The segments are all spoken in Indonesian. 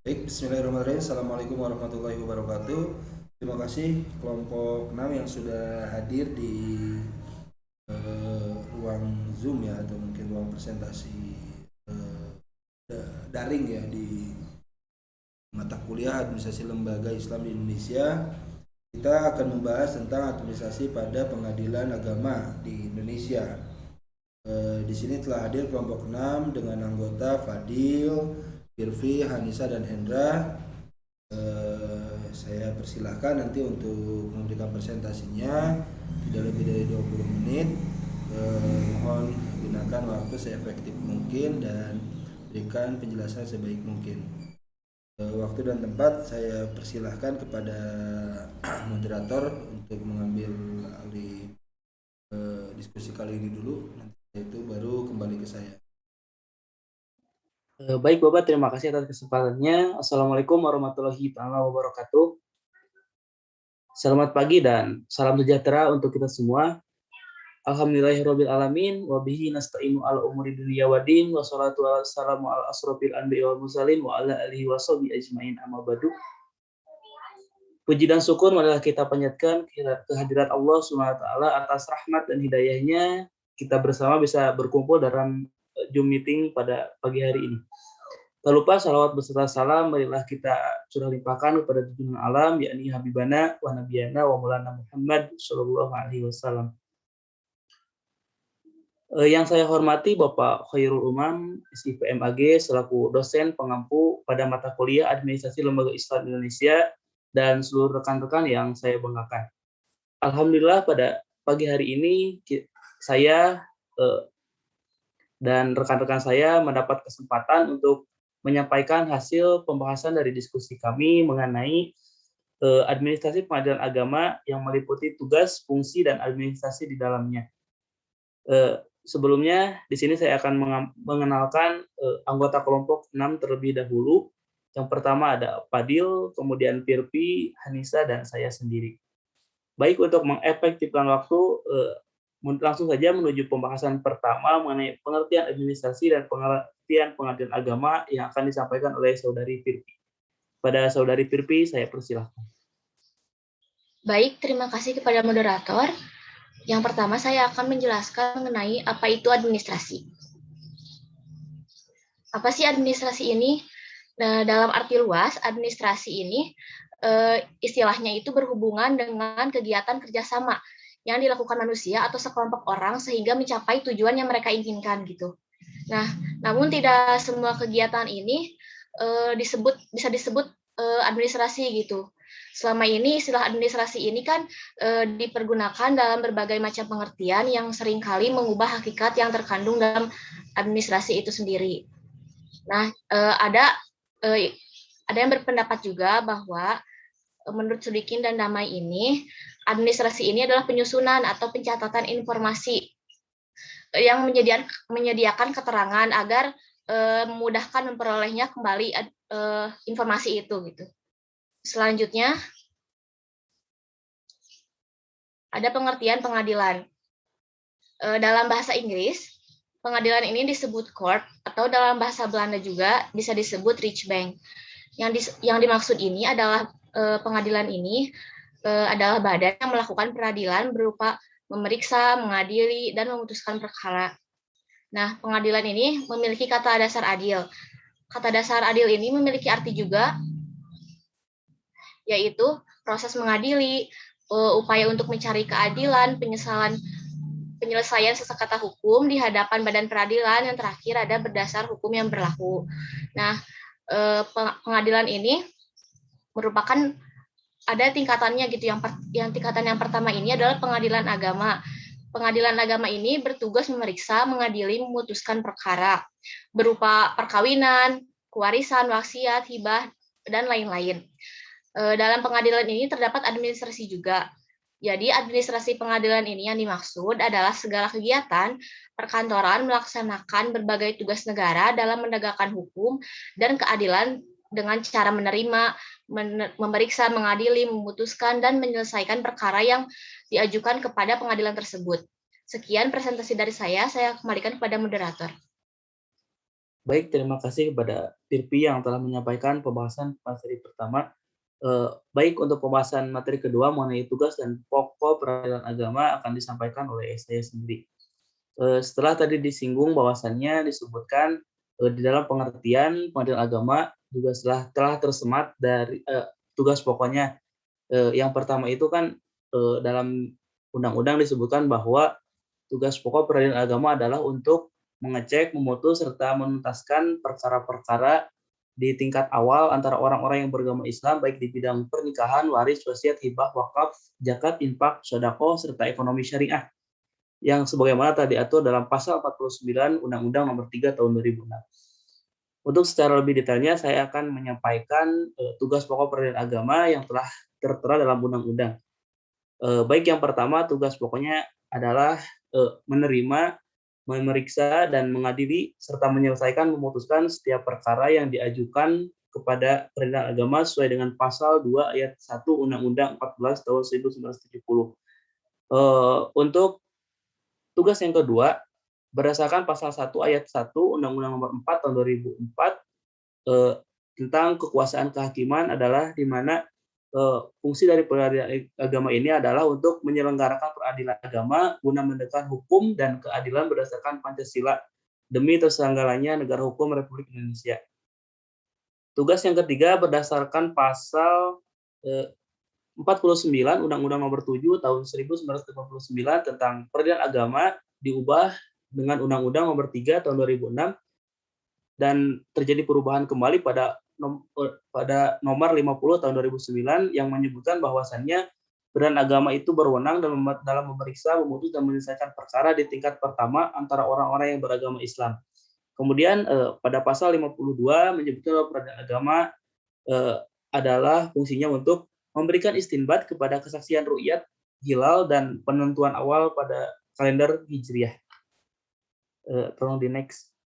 Baik, bismillahirrahmanirrahim. Assalamualaikum warahmatullahi wabarakatuh. Terima kasih kelompok 6 yang sudah hadir di ruang Zoom ya, atau mungkin ruang presentasi eh, daring ya, di mata kuliah Administrasi Lembaga Islam di Indonesia. Kita akan membahas tentang administrasi pada pengadilan agama di Indonesia. Di sini telah hadir kelompok 6 dengan anggota Fadil, Firvi, Hanisa, dan Hendra. Saya persilahkan nanti untuk memberikan presentasinya tidak lebih dari 20 menit. Mohon gunakan waktu seefektif mungkin dan berikan penjelasan sebaik mungkin. Waktu dan tempat saya persilahkan kepada moderator untuk mengambil alih diskusi kali ini dulu, nanti itu baru kembali ke saya. Baik Bapak, terima kasih atas kesempatannya. Assalamualaikum warahmatullahi wabarakatuh. Selamat pagi dan salam sejahtera untuk kita semua. Alhamdulillahirabbil alamin wa bihi nasta'inu ala umuri dunya waddin wa sholatu wassalamu ala asrofil anbiya'i wal mursalin wa ala alihi washabihi ajmain amma ba'du. Puji dan syukur marilah kita panjatkan kehadirat Allah Subhanahu wa taala atas rahmat dan hidayahnya kita bersama bisa berkumpul dalam Zoom meeting pada pagi hari ini. Tak lupa salawat beserta salam marilah kita curah limpahkan kepada junjungan alam yakni Habibana wa Nabiyana wa Maulana Muhammad sallallahu alaihi wasallam. Yang saya hormati Bapak Khairul Umam, SIPMAG selaku dosen pengampu pada mata kuliah Administrasi Lembaga Islam Indonesia dan seluruh rekan-rekan yang saya banggakan. Alhamdulillah pada pagi hari ini saya dan rekan-rekan saya mendapat kesempatan untuk menyampaikan hasil pembahasan dari diskusi kami mengenai administrasi pengadilan agama yang meliputi tugas, fungsi, dan administrasi di dalamnya. Sebelumnya, di sini saya akan mengenalkan anggota kelompok 6 terlebih dahulu. Yang pertama ada Fadil, kemudian Firpi, Hanisa, dan saya sendiri. Baik, untuk mengefektifkan waktu, langsung saja menuju pembahasan pertama mengenai pengertian administrasi dan pengertian pengadilan agama yang akan disampaikan oleh Saudari Firpi. Pada Saudari Firpi, saya persilahkan. Baik, terima kasih kepada moderator. Yang pertama, saya akan menjelaskan mengenai apa itu administrasi. Apa sih administrasi ini? Nah, dalam arti luas, administrasi ini istilahnya itu berhubungan dengan kegiatan kerjasama yang dilakukan manusia atau sekelompok orang sehingga mencapai tujuan yang mereka inginkan gitu. Nah, namun tidak semua kegiatan ini bisa disebut administrasi gitu. Selama ini istilah administrasi ini kan dipergunakan dalam berbagai macam pengertian yang seringkali mengubah hakikat yang terkandung dalam administrasi itu sendiri. Nah, ada yang berpendapat juga bahwa menurut Sudikin dan Damai ini, administrasi ini adalah penyusunan atau pencatatan informasi yang menyediakan keterangan agar memudahkan memperolehnya kembali informasi itu gitu. Selanjutnya ada pengertian pengadilan. Dalam bahasa Inggris, pengadilan ini disebut court atau dalam bahasa Belanda juga bisa disebut rechtbank. Yang dimaksud ini adalah pengadilan ini adalah badan yang melakukan peradilan berupa memeriksa, mengadili, dan memutuskan perkara. Nah, pengadilan ini memiliki kata dasar adil. Kata dasar adil ini memiliki arti juga, yaitu proses mengadili, upaya untuk mencari keadilan, penyelesaian sengketa hukum di hadapan badan peradilan, yang terakhir ada berdasar hukum yang berlaku. Nah, pengadilan ini merupakan ada tingkatannya gitu. Yang tingkatan yang pertama ini adalah pengadilan agama. Pengadilan agama ini bertugas memeriksa, mengadili, memutuskan perkara berupa perkawinan, kewarisan, wasiat, hibah, dan lain-lain. Dalam pengadilan ini terdapat administrasi juga. Jadi administrasi pengadilan ini yang dimaksud adalah segala kegiatan perkantoran melaksanakan berbagai tugas negara dalam menegakkan hukum dan keadilan dengan cara menerima, memeriksa, mengadili, memutuskan, dan menyelesaikan perkara yang diajukan kepada pengadilan tersebut. Sekian presentasi dari saya kembalikan kepada moderator. Baik, terima kasih kepada Tirpi yang telah menyampaikan pembahasan materi pertama. Baik, untuk pembahasan materi kedua mengenai tugas dan pokok peradilan agama akan disampaikan oleh saya sendiri. Setelah tadi disinggung bahwasannya disebutkan di dalam pengertian pengadilan agama juga telah tersemat dari tugas pokoknya. Yang pertama itu kan dalam undang-undang disebutkan bahwa tugas pokok peradilan agama adalah untuk mengecek, memutus, serta menuntaskan perkara-perkara di tingkat awal antara orang-orang yang beragama Islam, baik di bidang pernikahan, waris, wasiat, hibah, wakaf, zakat, infak, sedekah, serta ekonomi syariah, yang sebagaimana tadi diatur dalam pasal 49 Undang-Undang Nomor 3 Tahun 2006. Untuk secara lebih detailnya, saya akan menyampaikan tugas pokok peradilan agama yang telah tertera dalam undang-undang. Baik, yang pertama tugas pokoknya adalah menerima, memeriksa, dan mengadili serta menyelesaikan, memutuskan setiap perkara yang diajukan kepada peradilan agama sesuai dengan pasal 2 ayat 1 Undang-Undang 14 tahun 1970. Untuk tugas yang kedua, berdasarkan pasal 1 ayat 1 Undang-Undang Nomor 4 tahun 2004 tentang kekuasaan kehakiman adalah di mana fungsi dari peradilan agama ini adalah untuk menyelenggarakan peradilan agama guna menegakkan hukum dan keadilan berdasarkan Pancasila demi terselenggaranya negara hukum Republik Indonesia. Tugas yang ketiga berdasarkan pasal 49 Undang-Undang Nomor 7 tahun 1959 tentang peradilan agama diubah dengan Undang-Undang Nomor 3 tahun 2006 dan terjadi perubahan kembali pada nomor 50 tahun 2009 yang menyebutkan bahwasannya peradilan agama itu berwenang dalam memeriksa, memutus, dan menyelesaikan perkara di tingkat pertama antara orang-orang yang beragama Islam. Kemudian pada pasal 52 menyebutkan bahwa peradilan agama adalah fungsinya untuk memberikan istinbat kepada kesaksian ru'yat, hilal, dan penentuan awal pada kalender Hijriah. Tolong di next.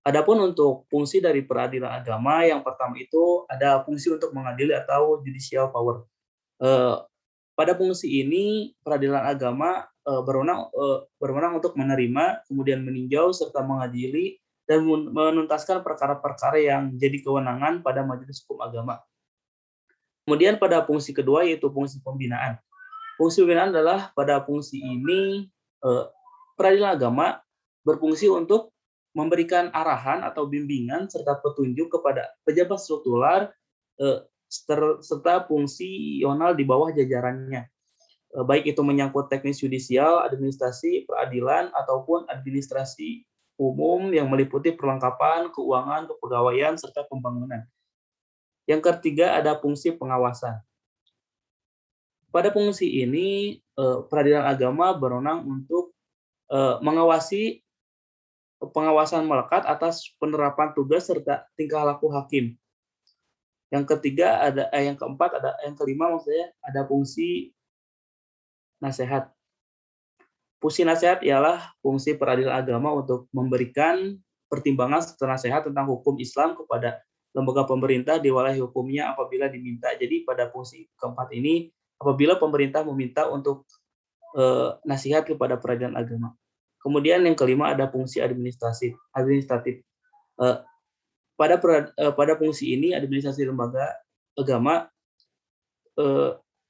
Adapun untuk fungsi dari peradilan agama, yang pertama itu ada fungsi untuk mengadili atau judicial power. Pada fungsi ini, peradilan agama berwenang untuk menerima, kemudian meninjau, serta mengadili, dan menuntaskan perkara-perkara yang jadi kewenangan pada majelis hukum agama. Kemudian pada fungsi kedua, yaitu fungsi pembinaan. Fungsi pembinaan adalah pada fungsi ini, peradilan agama berfungsi untuk memberikan arahan atau bimbingan serta petunjuk kepada pejabat struktural serta fungsional di bawah jajarannya, baik itu menyangkut teknis yudisial, administrasi, peradilan, ataupun administrasi umum yang meliputi perlengkapan, keuangan, kepegawaian, serta pembangunan. Yang ketiga ada fungsi pengawasan. Pada fungsi ini, peradilan agama berwenang untuk mengawasi pengawasan melekat atas penerapan tugas serta tingkah laku hakim. Yang kelima maksudnya ada fungsi nasihat. Fungsi nasihat ialah fungsi peradilan agama untuk memberikan pertimbangan serta nasihat tentang hukum Islam kepada lembaga pemerintah di wilayah hukumnya apabila diminta. Jadi pada fungsi keempat ini, apabila pemerintah meminta untuk nasihat kepada peradilan agama. Kemudian yang kelima ada fungsi administratif. Pada fungsi ini administrasi lembaga agama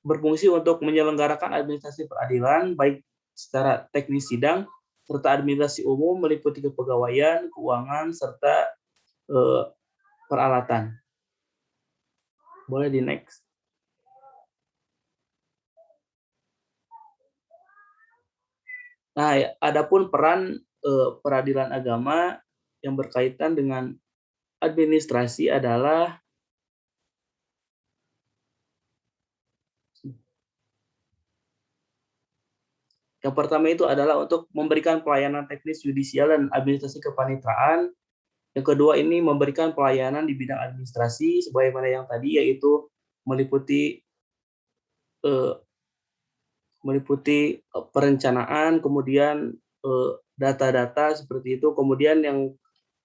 berfungsi untuk menyelenggarakan administrasi peradilan baik secara teknis sidang serta administrasi umum meliputi kepegawaian, keuangan, serta peralatan. Boleh di next. Nah, adapun peran peradilan agama yang berkaitan dengan administrasi adalah yang pertama itu adalah untuk memberikan pelayanan teknis yudisial dan administrasi kepanitraan. Yang kedua ini memberikan pelayanan di bidang administrasi sebagaimana yang tadi, yaitu meliputi perencanaan, kemudian data-data seperti itu. Kemudian yang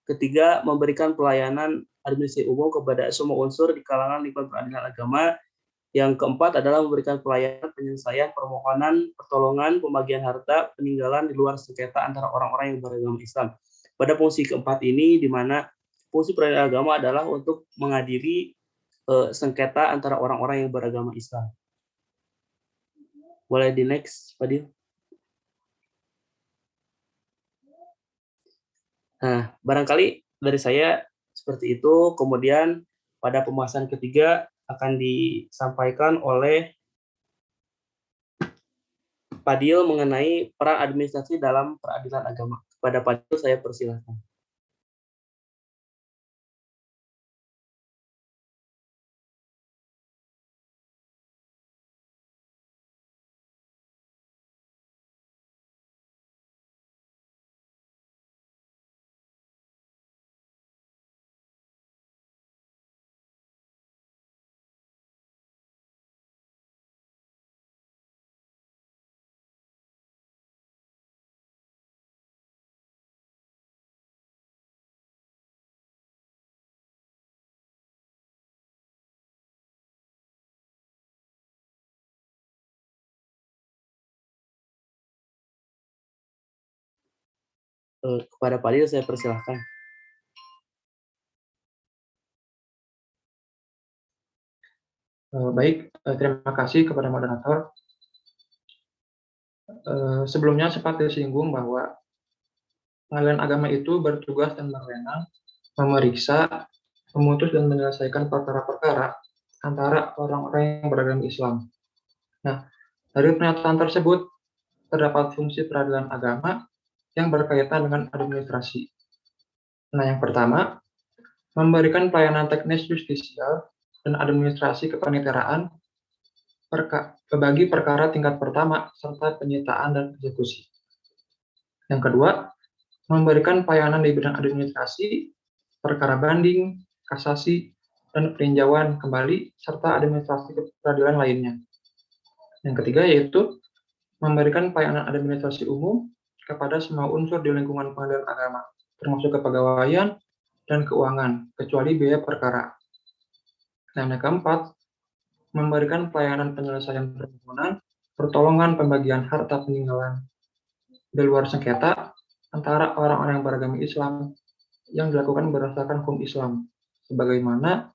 ketiga memberikan pelayanan administrasi umum kepada semua unsur di kalangan lingkungan peradilan agama Yang keempat adalah memberikan pelayanan penyelesaian permohonan, pertolongan, pembagian harta, peninggalan di luar sengketa antara orang-orang yang beragama Islam. Pada fungsi keempat ini, di mana fungsi peradilan agama adalah untuk mengadili sengketa antara orang-orang yang beragama Islam. Boleh di next, Fadil? Nah, barangkali dari saya seperti itu. Kemudian pada pembahasan ketiga akan disampaikan oleh Fadil mengenai peran administrasi dalam peradilan agama. Kepada Fadil saya persilahkan. Kepada Fadil saya persilahkan. Baik, terima kasih kepada moderator. Sebelumnya sempat disinggung bahwa pengadilan agama itu bertugas dan berwenang memeriksa, memutus dan menyelesaikan perkara-perkara antara orang-orang yang beragama Islam. Nah, dari pernyataan tersebut terdapat fungsi peradilan agama yang berkaitan dengan administrasi. Nah, yang pertama, memberikan pelayanan teknis justisial dan administrasi kepaniteraan bagi perkara tingkat pertama serta penyitaan dan eksekusi. Yang kedua, memberikan pelayanan di bidang administrasi, perkara banding, kasasi, dan peninjauan kembali serta administrasi peradilan lainnya. Yang ketiga yaitu memberikan pelayanan administrasi umum kepada semua unsur di lingkungan pengadilan agama, termasuk kepegawaian dan keuangan, kecuali biaya perkara. Dan yang keempat, memberikan pelayanan penyelesaian permohonan, pertolongan pembagian harta peninggalan di luar sengketa antara orang-orang yang beragama Islam yang dilakukan berdasarkan hukum Islam, sebagaimana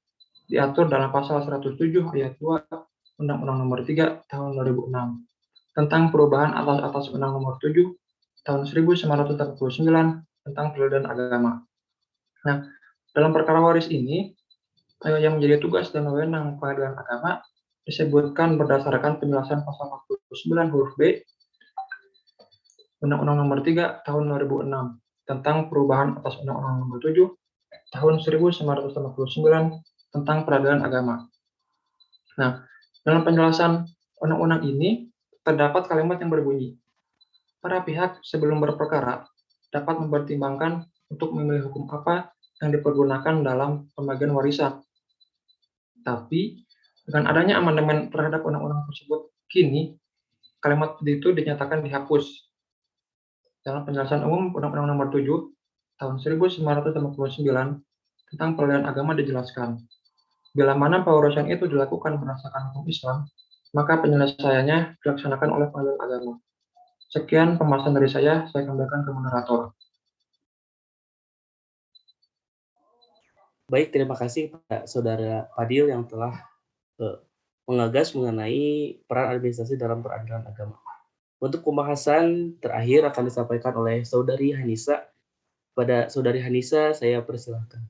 diatur dalam pasal 107 ayat 2 Undang-Undang Nomor 3 Tahun 2006 tentang perubahan atas Undang Nomor 7 Tahun 1949 tentang peradilan agama. Nah, dalam perkara waris ini, yang menjadi tugas dan wewenang pengadilan agama disebutkan berdasarkan penjelasan pasal 49 huruf B Undang-Undang Nomor 3 Tahun 2006 tentang perubahan atas Undang-Undang Nomor 7 Tahun 1949 tentang peradilan agama. Nah, dalam penjelasan undang-undang ini terdapat kalimat yang berbunyi, para pihak sebelum berperkara dapat mempertimbangkan untuk memilih hukum apa yang dipergunakan dalam pembagian warisan. Tapi, dengan adanya amandemen terhadap undang-undang tersebut, kini kalimat itu dinyatakan dihapus. Dalam penjelasan umum Undang-Undang Nomor 7 Tahun 1959 tentang peradilan agama dijelaskan, bila mana pewarusan itu dilakukan berdasarkan hukum Islam, maka penyelesaiannya dilaksanakan oleh pengadilan agama. Sekian pembahasan dari saya kembalikan ke moderator. Baik, terima kasih Pak Saudara Fadil yang telah mengagas mengenai peran administrasi dalam peradilan agama. Untuk pembahasan terakhir akan disampaikan oleh Saudari Hanisa. Pada Saudari Hanisa, saya persilahkan.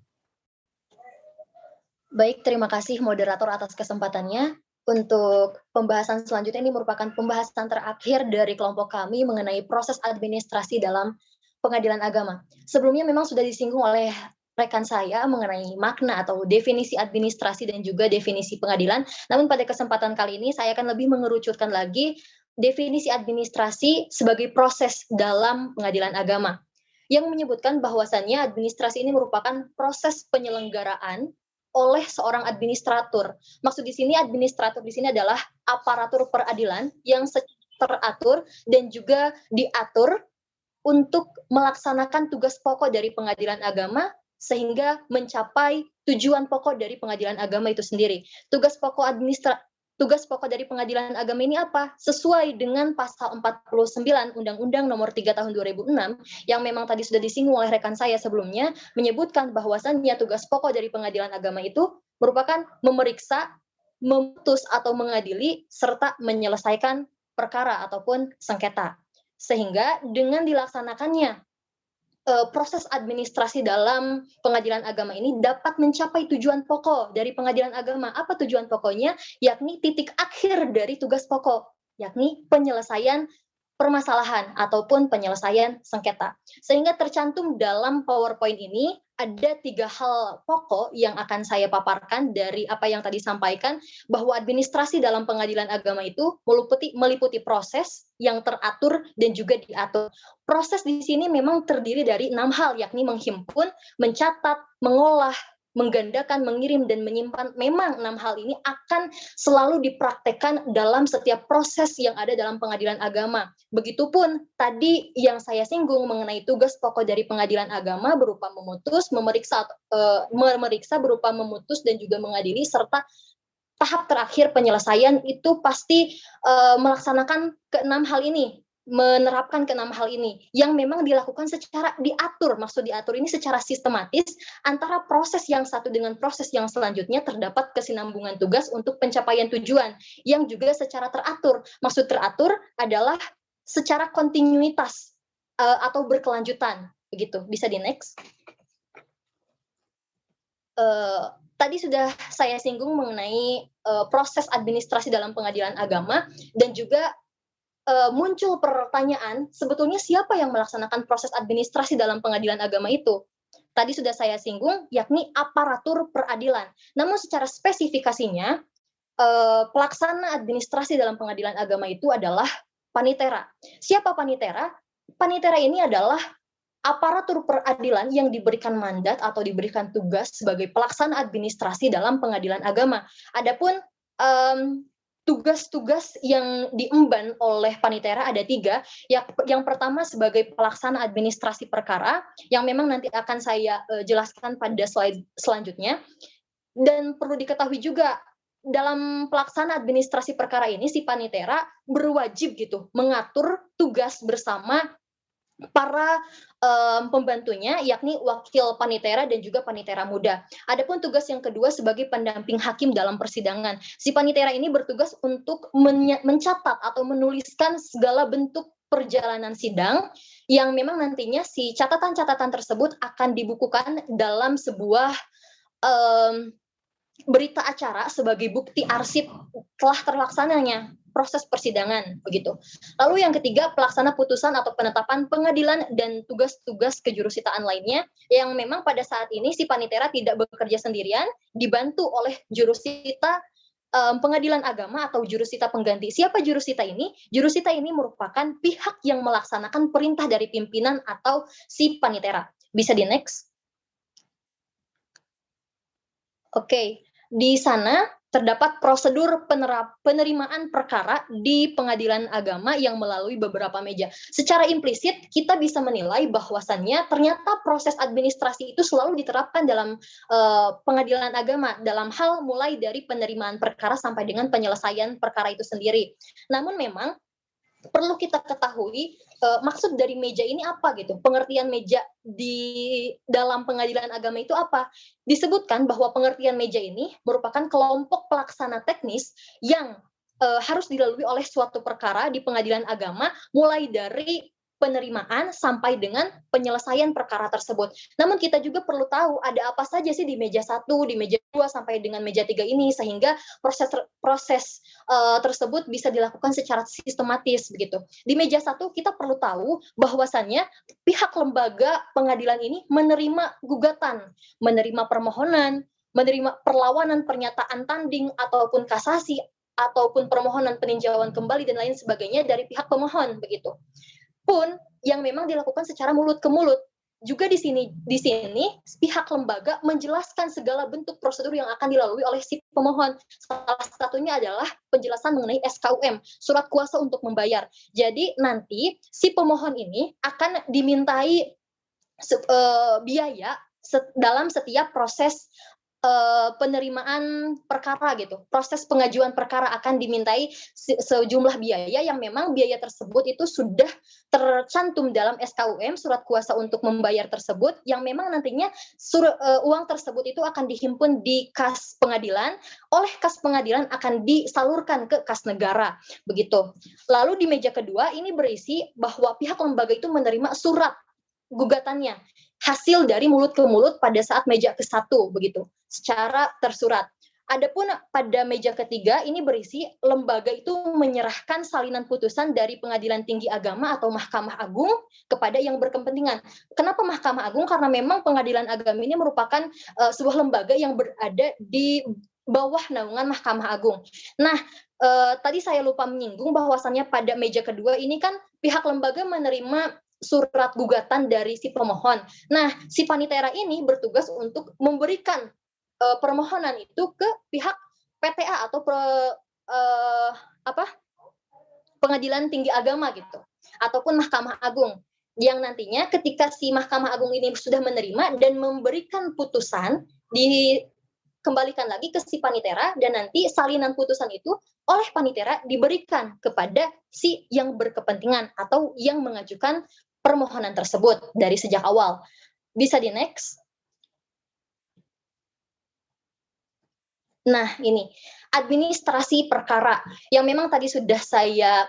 Baik, terima kasih moderator atas kesempatannya. Untuk pembahasan selanjutnya, ini merupakan pembahasan terakhir dari kelompok kami mengenai proses administrasi dalam pengadilan agama. Sebelumnya memang sudah disinggung oleh rekan saya mengenai makna atau definisi administrasi dan juga definisi pengadilan. Namun pada kesempatan kali ini saya akan lebih mengerucutkan lagi definisi administrasi sebagai proses dalam pengadilan agama, yang menyebutkan bahwasannya administrasi ini merupakan proses penyelenggaraan oleh seorang administrator. Maksud di sini administrator di sini adalah aparatur peradilan yang teratur dan juga diatur untuk melaksanakan tugas pokok dari pengadilan agama sehingga mencapai tujuan pokok dari pengadilan agama itu sendiri. Tugas pokok tugas pokok dari pengadilan agama ini apa? Sesuai dengan pasal 49 Undang-Undang Nomor 3 Tahun 2006 yang memang tadi sudah disinggung oleh rekan saya sebelumnya, menyebutkan bahwasannya tugas pokok dari pengadilan agama itu merupakan memeriksa, memutus atau mengadili serta menyelesaikan perkara ataupun sengketa. Sehingga dengan dilaksanakannya proses administrasi dalam pengadilan agama ini dapat mencapai tujuan pokok dari pengadilan agama. Apa tujuan pokoknya? Yakni titik akhir dari tugas pokok, yakni penyelesaian permasalahan ataupun penyelesaian sengketa. Sehingga tercantum dalam PowerPoint ini ada 3 hal pokok yang akan saya paparkan dari apa yang tadi sampaikan, bahwa administrasi dalam pengadilan agama itu meliputi proses yang teratur dan juga diatur. Proses di sini memang terdiri dari 6 hal, yakni menghimpun, mencatat, mengolah, menggandakan, mengirim, dan menyimpan. Memang 6 hal ini akan selalu dipraktekkan dalam setiap proses yang ada dalam pengadilan agama. Begitupun tadi yang saya singgung mengenai tugas pokok dari pengadilan agama berupa memutus, memeriksa berupa memutus dan juga mengadili, serta tahap terakhir penyelesaian itu pasti melaksanakan ke-6 hal ini, menerapkan ke-6 hal ini yang memang dilakukan secara diatur. Maksud diatur ini secara sistematis antara proses yang satu dengan proses yang selanjutnya, terdapat kesinambungan tugas untuk pencapaian tujuan yang juga secara teratur. Maksud teratur adalah secara kontinuitas atau berkelanjutan, begitu. Bisa di next. Tadi sudah saya singgung mengenai proses administrasi dalam pengadilan agama, dan juga muncul pertanyaan, sebetulnya siapa yang melaksanakan proses administrasi dalam pengadilan agama itu? Tadi sudah saya singgung, yakni aparatur peradilan. Namun secara spesifikasinya, pelaksana administrasi dalam pengadilan agama itu adalah panitera. Siapa panitera? Panitera ini adalah aparatur peradilan yang diberikan mandat atau diberikan tugas sebagai pelaksana administrasi dalam pengadilan agama. Adapun tugas-tugas yang diemban oleh panitera ada 3. Yang pertama sebagai pelaksana administrasi perkara, yang memang nanti akan saya jelaskan pada slide selanjutnya. Dan perlu diketahui juga, dalam pelaksana administrasi perkara ini si panitera berwajib gitu mengatur tugas bersama para pembantunya, yakni wakil panitera dan juga panitera muda. Adapun tugas yang kedua sebagai pendamping hakim dalam persidangan. Si panitera ini bertugas untuk mencatat atau menuliskan segala bentuk perjalanan sidang yang memang nantinya si catatan-catatan tersebut akan dibukukan dalam sebuah berita acara sebagai bukti arsip telah terlaksananya proses persidangan, begitu. Lalu yang ketiga, pelaksana putusan atau penetapan pengadilan dan tugas-tugas kejurusitaan lainnya, yang memang pada saat ini si panitera tidak bekerja sendirian, dibantu oleh jurusita pengadilan agama atau jurusita pengganti. Siapa jurusita ini? Jurusita ini merupakan pihak yang melaksanakan perintah dari pimpinan atau si panitera. Bisa di next. Oke. Di sana terdapat prosedur penerimaan perkara di pengadilan agama yang melalui beberapa meja. Secara implisit kita bisa menilai bahwasannya ternyata proses administrasi itu selalu diterapkan dalam pengadilan agama dalam hal mulai dari penerimaan perkara sampai dengan penyelesaian perkara itu sendiri. Namun memang perlu kita ketahui maksud dari meja ini apa gitu. Pengertian meja di dalam pengadilan agama itu apa? Disebutkan bahwa pengertian meja ini merupakan kelompok pelaksana teknis yang harus dilalui oleh suatu perkara di pengadilan agama mulai dari penerimaan sampai dengan penyelesaian perkara tersebut. Namun kita juga perlu tahu ada apa saja sih di meja 1, di meja 2 sampai dengan meja 3 ini, sehingga proses tersebut bisa dilakukan secara sistematis begitu. Di meja 1 kita perlu tahu bahwasannya pihak lembaga pengadilan ini menerima gugatan, menerima permohonan, menerima perlawanan pernyataan tanding ataupun kasasi ataupun permohonan peninjauan kembali dan lain sebagainya dari pihak pemohon begitu. Pun yang memang dilakukan secara mulut ke mulut. Juga di sini pihak lembaga menjelaskan segala bentuk prosedur yang akan dilalui oleh si pemohon. Salah satunya adalah penjelasan mengenai SKUM, surat kuasa untuk membayar. Jadi nanti si pemohon ini akan dimintai biaya dalam setiap proses penerimaan perkara gitu. Proses pengajuan perkara akan dimintai sejumlah biaya yang memang biaya tersebut itu sudah tercantum dalam SKUM, surat kuasa untuk membayar tersebut, yang memang nantinya uang tersebut itu akan dihimpun di kas pengadilan, oleh kas pengadilan akan disalurkan ke kas negara, begitu. Lalu di meja kedua ini berisi bahwa pihak lembaga itu menerima surat gugatannya, hasil dari mulut ke mulut pada saat meja ke-1 begitu, secara tersurat. Adapun pada meja ketiga ini berisi lembaga itu menyerahkan salinan putusan dari Pengadilan Tinggi Agama atau Mahkamah Agung kepada yang berkepentingan. Kenapa Mahkamah Agung? Karena memang Pengadilan Agama ini merupakan sebuah lembaga yang berada di bawah naungan Mahkamah Agung. Nah, tadi saya lupa menyinggung bahwasannya pada meja kedua ini kan pihak lembaga menerima surat gugatan dari si pemohon. Nah, si panitera ini bertugas untuk memberikan permohonan itu ke pihak PTA atau Pengadilan Tinggi Agama gitu, ataupun Mahkamah Agung, yang nantinya ketika si Mahkamah Agung ini sudah menerima dan memberikan putusan, dikembalikan lagi ke si panitera, dan nanti salinan putusan itu oleh panitera diberikan kepada si yang berkepentingan atau yang mengajukan permohonan tersebut dari sejak awal. Bisa di next. Nah, ini administrasi perkara yang memang tadi sudah saya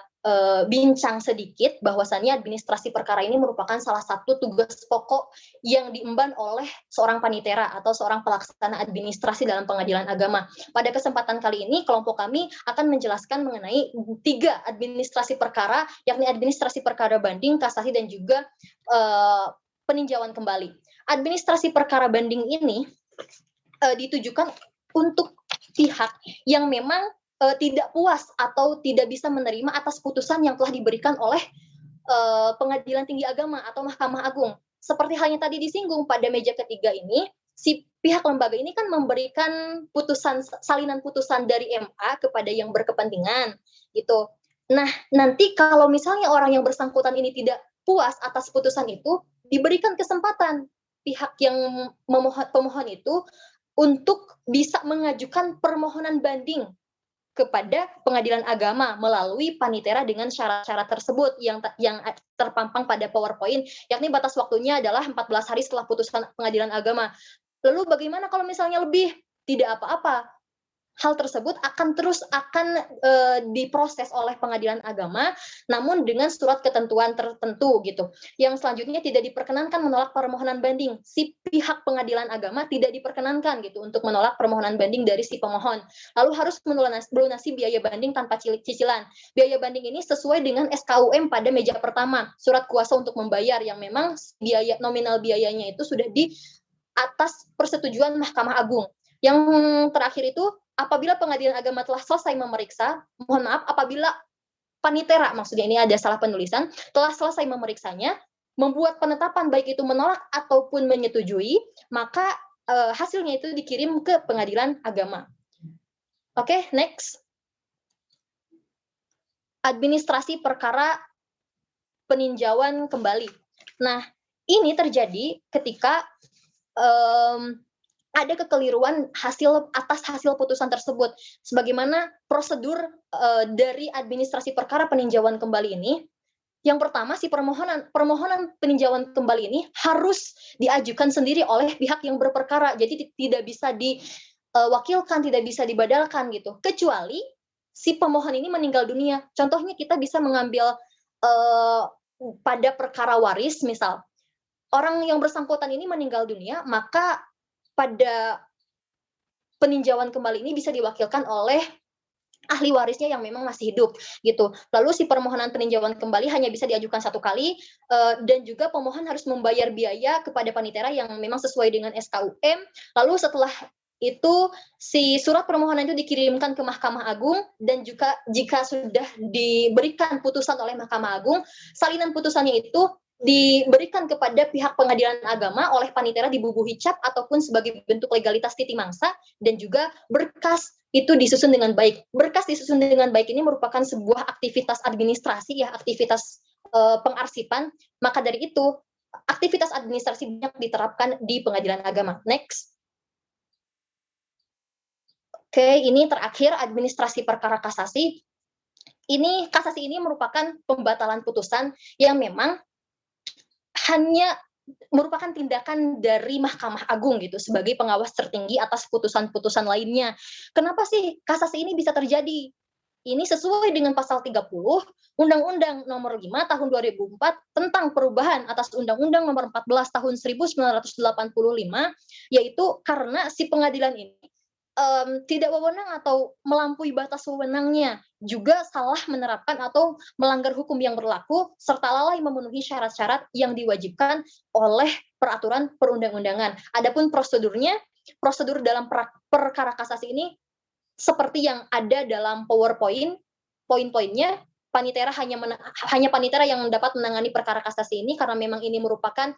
bincang sedikit, bahwasannya administrasi perkara ini merupakan salah satu tugas pokok yang diemban oleh seorang panitera atau seorang pelaksana administrasi dalam pengadilan agama. Pada kesempatan kali ini, kelompok kami akan menjelaskan mengenai 3 administrasi perkara, yakni administrasi perkara banding, kasasi, dan juga peninjauan kembali. Administrasi perkara banding ini ditujukan untuk pihak yang memang tidak puas atau tidak bisa menerima atas putusan yang telah diberikan oleh Pengadilan Tinggi Agama atau Mahkamah Agung. Seperti halnya tadi disinggung pada meja ketiga ini, si pihak lembaga ini kan memberikan salinan putusan dari MA kepada yang berkepentingan gitu. Nah, nanti kalau misalnya orang yang bersangkutan ini tidak puas atas putusan itu, diberikan kesempatan pihak yang pemohon itu untuk bisa mengajukan permohonan banding kepada Pengadilan Agama melalui panitera dengan syarat-syarat tersebut yang terpampang pada PowerPoint, yakni batas waktunya adalah 14 hari setelah putusan Pengadilan Agama. Lalu bagaimana kalau misalnya lebih? Tidak apa-apa. Hal tersebut akan diproses oleh Pengadilan Agama, namun dengan surat ketentuan tertentu gitu. Yang selanjutnya tidak diperkenankan menolak permohonan banding. Si pihak Pengadilan Agama tidak diperkenankan gitu untuk menolak permohonan banding dari si pemohon. Lalu harus melunasi biaya banding tanpa cicilan. Biaya banding ini sesuai dengan SKUM pada meja pertama, surat kuasa untuk membayar, yang memang nominal biayanya itu sudah di atas persetujuan Mahkamah Agung. Yang terakhir itu, apabila Pengadilan Agama telah selesai memeriksa, apabila panitera, maksudnya ini ada salah penulisan, telah selesai memeriksanya, membuat penetapan baik itu menolak ataupun menyetujui, maka hasilnya itu dikirim ke Pengadilan Agama. Oke, next. Administrasi perkara peninjauan kembali. Nah, ini terjadi ketika ada kekeliruan atas hasil putusan tersebut. Sebagaimana prosedur dari administrasi perkara peninjauan kembali ini, yang pertama si permohonan peninjauan kembali ini harus diajukan sendiri oleh pihak yang berperkara. Jadi tidak bisa diwakilkan, tidak bisa dibadalkan gitu. Kecuali si pemohon ini meninggal dunia. Contohnya kita bisa mengambil pada perkara waris, misal orang yang bersangkutan ini meninggal dunia, maka pada peninjauan kembali ini bisa diwakilkan oleh ahli warisnya yang memang masih hidup gitu. Lalu si permohonan peninjauan kembali hanya bisa diajukan 1 kali, dan juga pemohon harus membayar biaya kepada panitera yang memang sesuai dengan SKUM. Lalu setelah itu si surat permohonan itu dikirimkan ke Mahkamah Agung, dan juga jika sudah diberikan putusan oleh Mahkamah Agung, salinan putusannya itu diberikan kepada pihak Pengadilan Agama oleh panitera dibubuhi cap ataupun sebagai bentuk legalitas titi mangsa, dan juga berkas itu disusun dengan baik. Berkas disusun dengan baik ini merupakan sebuah aktivitas administrasi, ya, aktivitas pengarsipan. Maka dari itu aktivitas administrasi banyak diterapkan di Pengadilan Agama. Next. Oke, ini terakhir administrasi perkara kasasi. Kasasi ini merupakan pembatalan putusan yang memang hanya merupakan tindakan dari Mahkamah Agung gitu sebagai pengawas tertinggi atas putusan-putusan lainnya. Kenapa sih kasasi ini bisa terjadi? Ini sesuai dengan pasal 30 Undang-Undang Nomor 5 Tahun 2004 tentang perubahan atas Undang-Undang Nomor 14 Tahun 1985, yaitu karena si pengadilan ini tidak wewenang atau melampaui batas wewenangnya, juga salah menerapkan atau melanggar hukum yang berlaku, serta lalai memenuhi syarat-syarat yang diwajibkan oleh peraturan perundang-undangan. Adapun prosedur dalam perkara kasasi ini seperti yang ada dalam PowerPoint, poin-poinnya, panitera hanya panitera yang dapat menangani perkara kasasi ini karena memang ini merupakan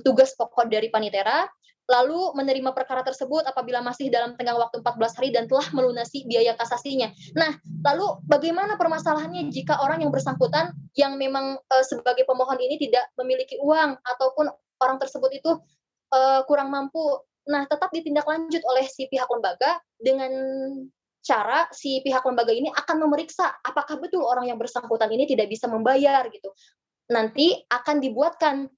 tugas pokok dari panitera. Lalu menerima perkara tersebut apabila masih dalam tenggang waktu 14 hari dan telah melunasi biaya kasasinya. Nah, lalu bagaimana permasalahannya jika orang yang bersangkutan yang memang sebagai pemohon ini tidak memiliki uang ataupun orang tersebut itu kurang mampu? Nah, tetap ditindaklanjut oleh si pihak lembaga dengan cara si pihak lembaga ini akan memeriksa apakah betul orang yang bersangkutan ini tidak bisa membayar gitu. Nanti akan dibuatkan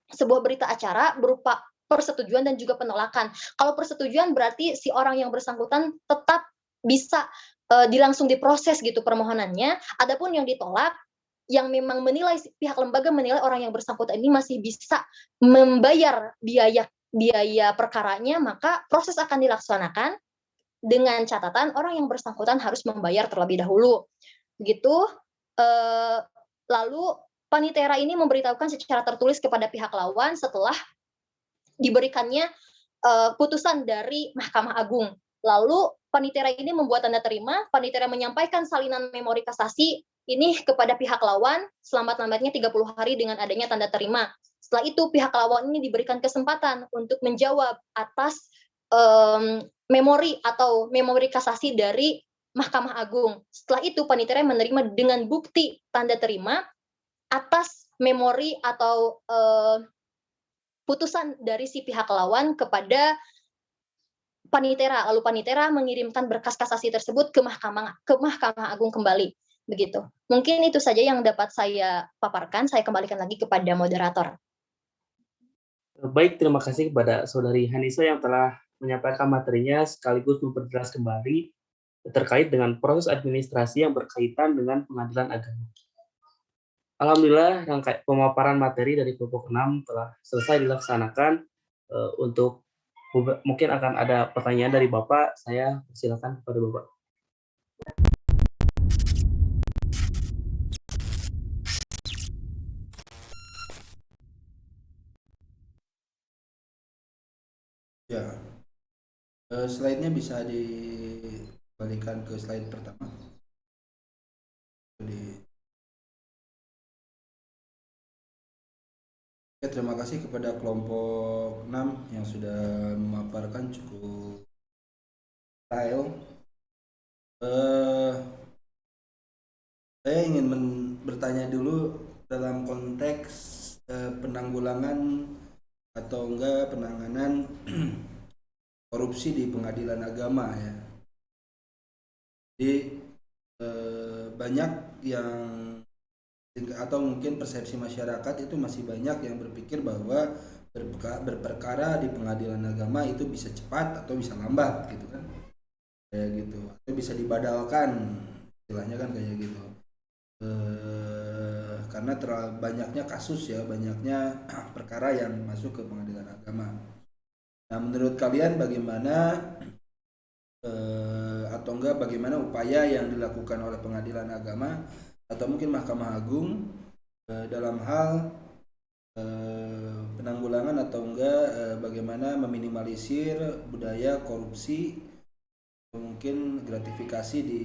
sebuah berita acara berupa persetujuan dan juga penolakan. Kalau persetujuan berarti si orang yang bersangkutan tetap bisa langsung diproses gitu permohonannya. Adapun yang ditolak, yang memang pihak lembaga menilai orang yang bersangkutan ini masih bisa membayar biaya perkaranya, maka proses akan dilaksanakan dengan catatan orang yang bersangkutan harus membayar terlebih dahulu. Begitu. Lalu panitera ini memberitahukan secara tertulis kepada pihak lawan setelah diberikannya putusan dari Mahkamah Agung. Lalu panitera ini membuat tanda terima, panitera menyampaikan salinan memori kasasi ini kepada pihak lawan selambat-lambatnya 30 hari dengan adanya tanda terima. Setelah itu pihak lawan ini diberikan kesempatan untuk menjawab atas memori kasasi dari Mahkamah Agung. Setelah itu panitera menerima dengan bukti tanda terima atas memori atau putusan dari si pihak lawan kepada panitera, lalu panitera mengirimkan berkas kasasi tersebut ke Mahkamah Agung kembali. Begitu. Mungkin itu saja yang dapat saya paparkan. Saya kembalikan lagi kepada moderator. Baik, terima kasih kepada Saudari Hanisa yang telah menyampaikan materinya sekaligus memperjelas kembali terkait dengan proses administrasi yang berkaitan dengan pengadilan agama. Alhamdulillah, rangkaian pemaparan materi dari kelompok 6 telah selesai dilaksanakan. Untuk mungkin akan ada pertanyaan dari Bapak, saya persilakan kepada Bapak. Ya, slide-nya bisa dikembalikan ke slide pertama. Terima kasih kepada kelompok 6 yang sudah memaparkan cukup detail. Saya ingin bertanya dulu dalam konteks penanggulangan atau enggak penanganan korupsi di pengadilan agama ya. Jadi banyak yang atau mungkin persepsi masyarakat itu masih banyak yang berpikir bahwa berperkara di pengadilan agama itu bisa cepat atau bisa lambat gitu kan, kayak gitu, atau bisa dibadalkan istilahnya kan kayak gitu, karena terlalu banyaknya kasus ya, banyaknya perkara yang masuk ke pengadilan agama. Nah, menurut kalian bagaimana atau enggak bagaimana upaya yang dilakukan oleh pengadilan agama atau mungkin Mahkamah Agung dalam hal penanggulangan atau enggak bagaimana meminimalisir budaya korupsi atau mungkin gratifikasi di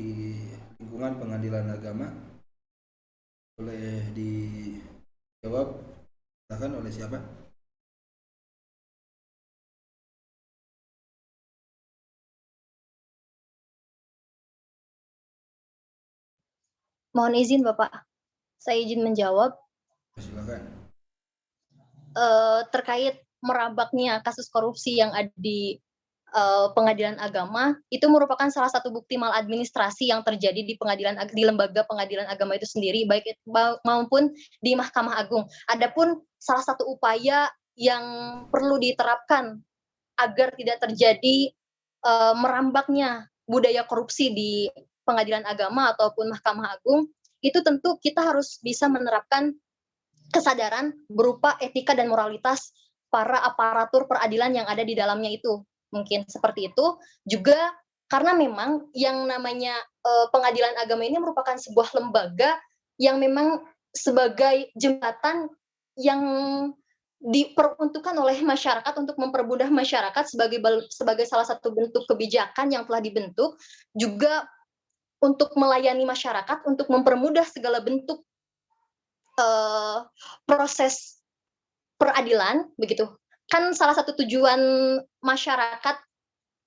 lingkungan pengadilan agama? Boleh dijawab, silakan, oleh siapa? Mohon izin Bapak, saya izin menjawab. Silakan. Terkait merabaknya kasus korupsi yang ada di pengadilan agama itu merupakan salah satu bukti maladministrasi yang terjadi di di lembaga pengadilan agama itu sendiri, baik maupun di Mahkamah Agung. Adapun salah satu upaya yang perlu diterapkan agar tidak terjadi merambaknya budaya korupsi di pengadilan agama ataupun Mahkamah Agung, itu tentu kita harus bisa menerapkan kesadaran berupa etika dan moralitas para aparatur peradilan yang ada di dalamnya itu. Mungkin seperti itu. Juga karena memang yang namanya pengadilan agama ini merupakan sebuah lembaga yang memang sebagai jembatan yang diperuntukkan oleh masyarakat untuk mempermudah masyarakat sebagai salah satu bentuk kebijakan yang telah dibentuk, juga untuk melayani masyarakat, untuk mempermudah segala bentuk proses peradilan, begitu. Kan salah satu tujuan masyarakat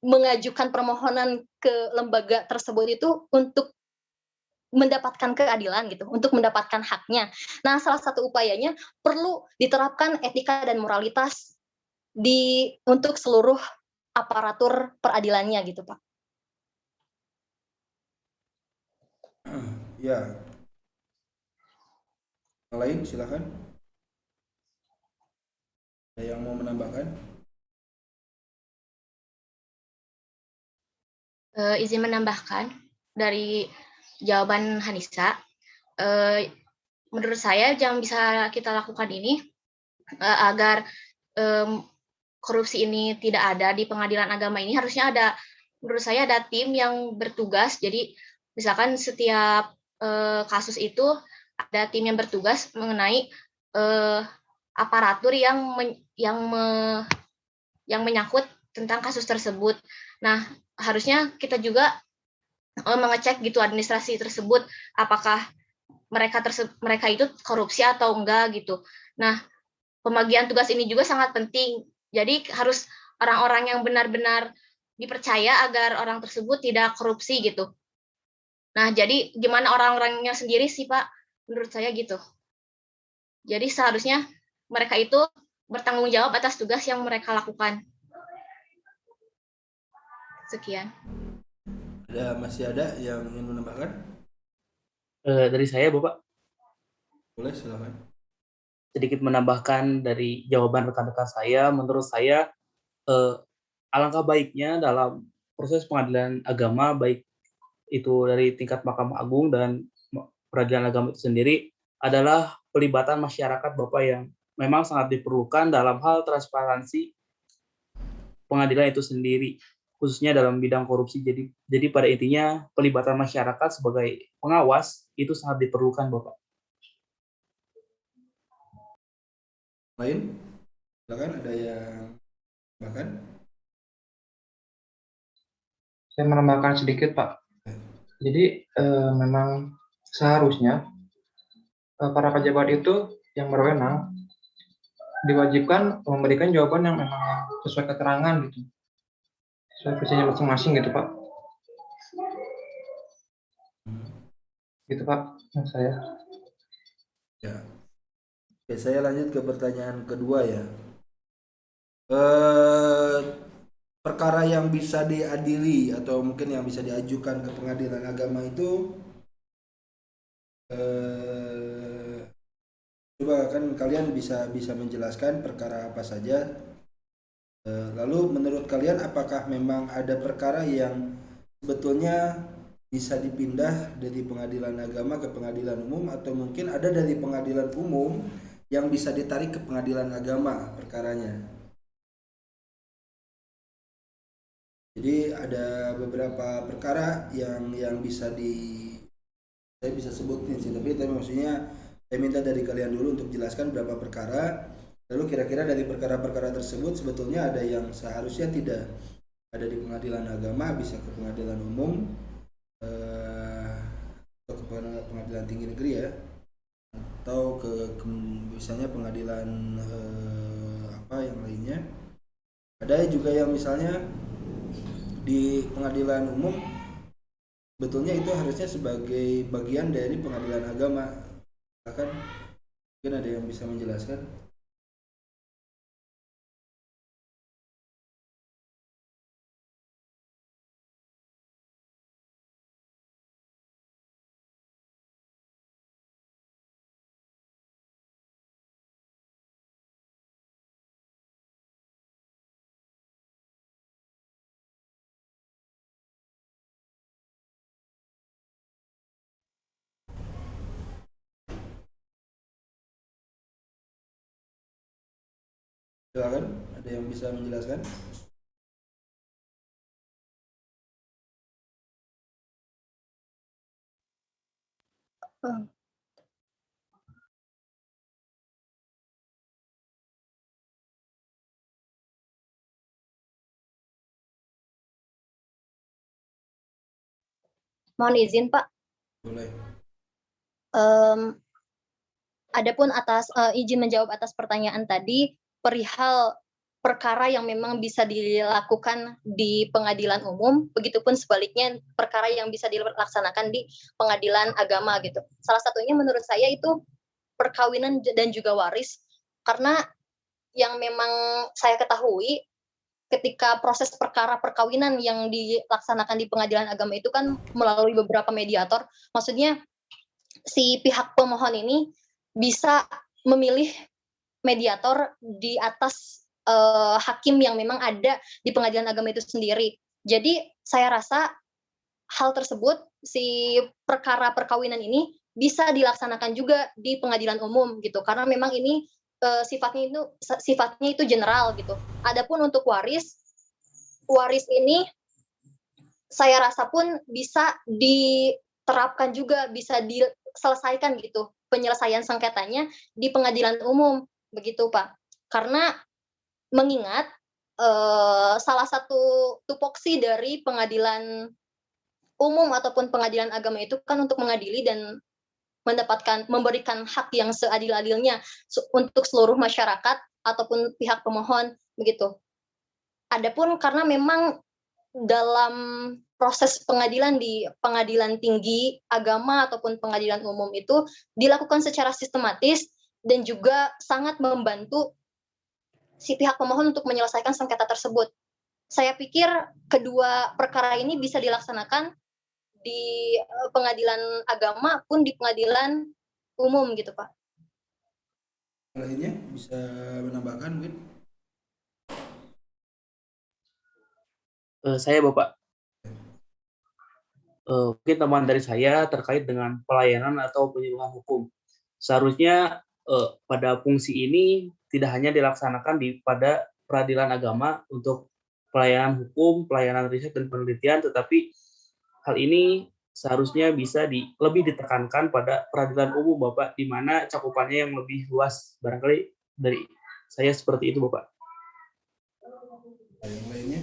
mengajukan permohonan ke lembaga tersebut itu untuk mendapatkan keadilan gitu, untuk mendapatkan haknya. Nah, salah satu upayanya perlu diterapkan etika dan moralitas untuk seluruh aparatur peradilannya gitu, Pak. Ya. Yang lain silakan. Ada yang mau menambahkan? Izin menambahkan dari jawaban Hanisa, menurut saya yang bisa kita lakukan ini agar korupsi ini tidak ada di pengadilan agama ini, harusnya ada, menurut saya ada tim yang bertugas. Jadi misalkan setiap kasus itu ada tim yang bertugas mengenai aparatur yang menyangkut tentang kasus tersebut. Nah, harusnya kita juga mengecek gitu administrasi tersebut, apakah mereka itu korupsi atau enggak gitu. Nah, pembagian tugas ini juga sangat penting. Jadi harus orang-orang yang benar-benar dipercaya agar orang tersebut tidak korupsi gitu. Nah, jadi gimana orang-orangnya sendiri sih, Pak? Menurut saya gitu. Jadi seharusnya mereka itu bertanggung jawab atas tugas yang mereka lakukan. Sekian. Masih ada yang ingin menambahkan? Dari saya, Bapak, Boleh, silakan. sedikit menambahkan dari jawaban rekan-rekan saya. Menurut saya, alangkah baiknya dalam proses pengadilan agama, baik itu dari tingkat Mahkamah Agung dan peradilan agama itu sendiri, adalah pelibatan masyarakat, Bapak, yang memang sangat diperlukan dalam hal transparansi pengadilan itu sendiri, khususnya dalam bidang korupsi. Jadi pada intinya pelibatan masyarakat sebagai pengawas itu sangat diperlukan, Bapak. Lain? Silakan, ada yang bahkan? Saya menambahkan sedikit, Pak. Jadi memang seharusnya para pejabat itu yang berwenang diwajibkan memberikan jawaban yang memang sesuai keterangan gitu, sesuai versinya masing-masing gitu, Pak. Gitu, Pak, yang saya. Ya. Oke, saya lanjut ke pertanyaan kedua ya. Perkara yang bisa diadili atau mungkin yang bisa diajukan ke pengadilan agama itu coba kan kalian bisa menjelaskan perkara apa saja. Lalu menurut kalian apakah memang ada perkara yang sebetulnya bisa dipindah dari pengadilan agama ke pengadilan umum, atau mungkin ada dari pengadilan umum yang bisa ditarik ke pengadilan agama perkaranya? Jadi ada beberapa perkara yang bisa saya bisa sebutin sih, tapi maksudnya saya minta dari kalian dulu untuk jelaskan berapa perkara. Lalu kira-kira dari perkara-perkara tersebut sebetulnya ada yang seharusnya tidak ada di pengadilan agama, bisa ke pengadilan umum atau ke pengadilan tinggi negeri ya, atau ke misalnya pengadilan apa yang lainnya. Ada juga yang misalnya di pengadilan umum betulnya itu harusnya sebagai bagian dari pengadilan agama. Bahkan mungkin ada yang bisa menjelaskan? Silakan, ada yang bisa menjelaskan? Mohon izin Pak. Boleh. Adapun izin menjawab atas pertanyaan tadi perihal perkara yang memang bisa dilakukan di pengadilan umum, begitupun sebaliknya perkara yang bisa dilaksanakan di pengadilan agama gitu. Salah satunya menurut saya itu perkawinan dan juga waris, karena yang memang saya ketahui ketika proses perkara perkawinan yang dilaksanakan di pengadilan agama itu kan melalui beberapa mediator, maksudnya si pihak pemohon ini bisa memilih mediator di atas hakim yang memang ada di pengadilan agama itu sendiri. Jadi saya rasa hal tersebut, si perkara perkawinan ini bisa dilaksanakan juga di pengadilan umum gitu, karena memang ini sifatnya itu general gitu. Adapun untuk waris ini saya rasa pun bisa diterapkan juga, bisa diselesaikan gitu penyelesaian sengketanya di pengadilan umum begitu Pak. Karena mengingat salah satu tupoksi dari pengadilan umum ataupun pengadilan agama itu kan untuk mengadili dan memberikan hak yang seadil-adilnya untuk seluruh masyarakat ataupun pihak pemohon begitu. Adapun karena memang dalam proses pengadilan di pengadilan tinggi agama ataupun pengadilan umum itu dilakukan secara sistematis dan juga sangat membantu si pihak pemohon untuk menyelesaikan sengketa tersebut. Saya pikir kedua perkara ini bisa dilaksanakan di pengadilan agama pun di pengadilan umum gitu Pak. Lainnya bisa menambahkan mungkin? Saya Bapak. Mungkin teman dari saya terkait dengan pelayanan atau penyuluhan hukum. Seharusnya pada fungsi ini tidak hanya dilaksanakan pada peradilan agama untuk pelayanan hukum, pelayanan riset dan penelitian, tetapi hal ini seharusnya bisa lebih ditekankan pada peradilan umum, Bapak, di mana cakupannya yang lebih luas. Barangkali dari saya seperti itu, Bapak. Yang lainnya?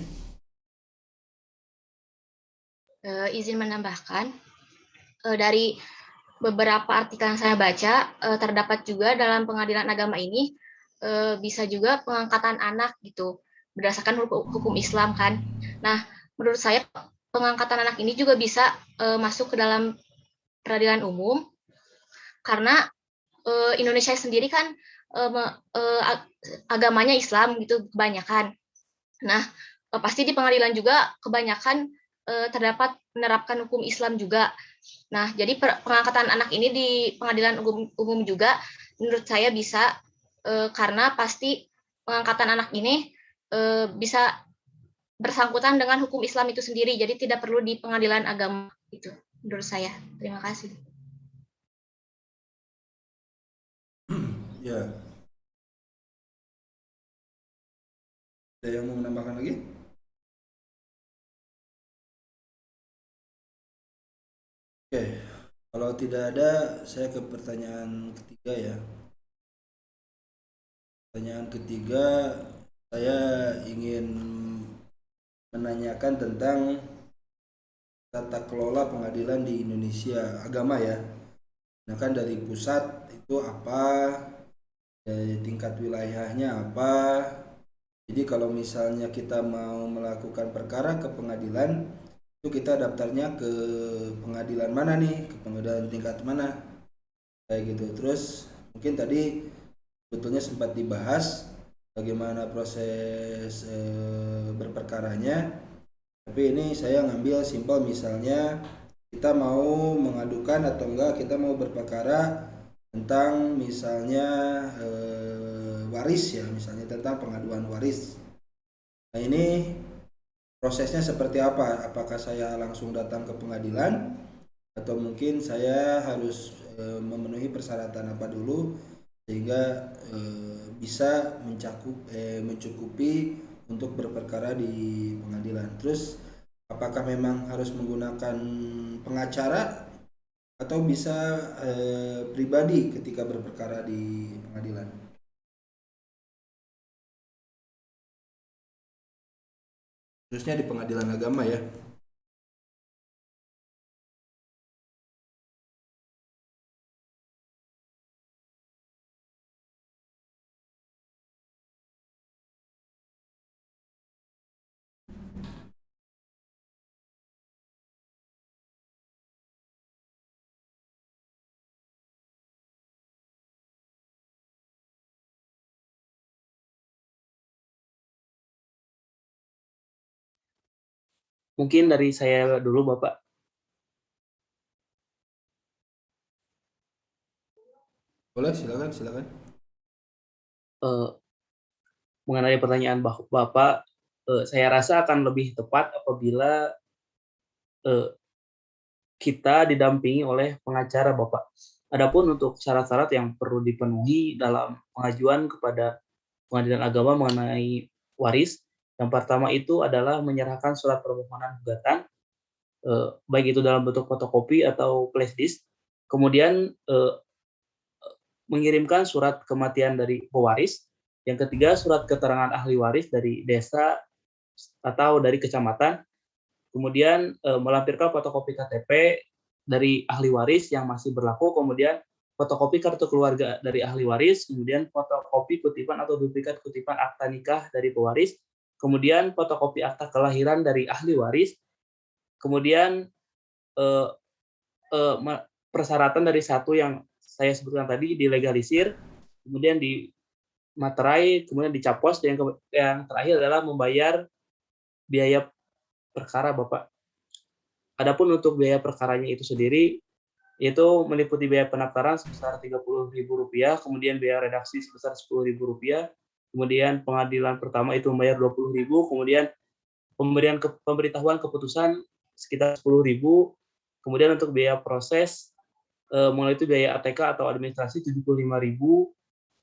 Izin menambahkan, dari beberapa artikel yang saya baca, terdapat juga dalam pengadilan agama ini bisa juga pengangkatan anak gitu, berdasarkan hukum Islam kan. Nah, menurut saya pengangkatan anak ini juga bisa masuk ke dalam peradilan umum, karena Indonesia sendiri kan agamanya Islam gitu kebanyakan. Nah, pasti di pengadilan juga kebanyakan terdapat menerapkan hukum Islam juga. Nah, jadi pengangkatan anak ini di pengadilan umum juga menurut saya bisa, karena pasti pengangkatan anak ini bisa bersangkutan dengan hukum Islam itu sendiri, jadi tidak perlu di pengadilan agama itu menurut saya. Terima kasih. Ya. Ada yang mau menambahkan lagi? Oke, kalau tidak ada, saya ke pertanyaan ketiga ya. Pertanyaan ketiga, saya ingin menanyakan tentang tata kelola pengadilan di Indonesia agama ya. Nah kan dari pusat itu apa, dari tingkat wilayahnya apa. Jadi kalau misalnya kita mau melakukan perkara ke pengadilan, itu kita daftarnya ke pengadilan mana nih, ke pengadilan tingkat mana, kayak gitu. Terus mungkin tadi sebetulnya sempat dibahas bagaimana proses berperkaranya, tapi ini saya ngambil simpel, misalnya kita mau mengadukan atau enggak, kita mau berperkara tentang misalnya waris ya, misalnya tentang pengaduan waris. Nah ini prosesnya seperti apa? Apakah saya langsung datang ke pengadilan atau mungkin saya harus memenuhi persyaratan apa dulu? sehingga bisa mencukupi untuk berperkara di pengadilan. Terus apakah memang harus menggunakan pengacara atau bisa pribadi ketika berperkara di pengadilan? Khususnya di pengadilan agama ya. Mungkin dari saya dulu, Bapak. Boleh, silakan. Mengenai pertanyaan Bapak, saya rasa akan lebih tepat apabila kita didampingi oleh pengacara, Bapak. Adapun untuk syarat-syarat yang perlu dipenuhi dalam pengajuan kepada pengadilan agama mengenai waris, yang pertama itu adalah menyerahkan surat permohonan gugatan, baik itu dalam bentuk fotokopi atau flashdisk, kemudian mengirimkan surat kematian dari pewaris, yang ketiga surat keterangan ahli waris dari desa atau dari kecamatan, kemudian melampirkan fotokopi KTP dari ahli waris yang masih berlaku, kemudian fotokopi kartu keluarga dari ahli waris, kemudian fotokopi kutipan atau duplikat kutipan akta nikah dari pewaris, kemudian fotokopi akta kelahiran dari ahli waris, kemudian persyaratan dari satu yang saya sebutkan tadi dilegalisir, kemudian dimaterai, kemudian dicapos, dan yang terakhir adalah membayar biaya perkara, Bapak. Adapun untuk biaya perkaranya itu sendiri, itu meliputi biaya pendaftaran sebesar Rp30.000, kemudian biaya redaksi sebesar Rp10.000, kemudian pengadilan pertama itu membayar Rp20.000, kemudian pemberitahuan keputusan sekitar Rp10.000, kemudian untuk biaya proses, mulai itu biaya ATK atau administrasi Rp75.000,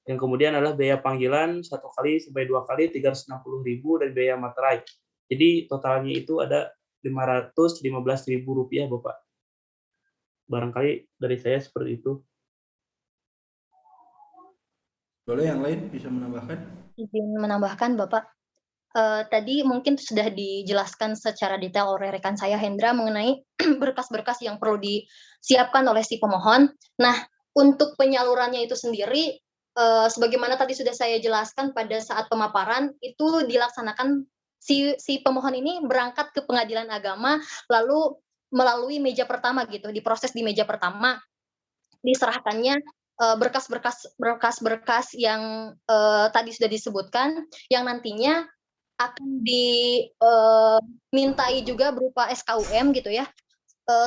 yang kemudian adalah biaya panggilan 1 kali sampai 2 kali Rp360.000, dan biaya materai. Jadi totalnya itu ada Rp515.000, Bapak. Barangkali dari saya seperti itu. Boleh yang lain bisa menambahkan? Izin menambahkan, Bapak. Tadi mungkin sudah dijelaskan secara detail oleh rekan saya Hendra mengenai berkas-berkas yang perlu disiapkan oleh si pemohon. Nah, untuk penyalurannya itu sendiri, sebagaimana tadi sudah saya jelaskan pada saat pemaparan, itu dilaksanakan si pemohon ini berangkat ke pengadilan agama, lalu melalui meja pertama gitu, diproses di meja pertama, diserahkannya berkas-berkas yang tadi sudah disebutkan, yang nantinya akan dimintai juga berupa SKUM gitu ya,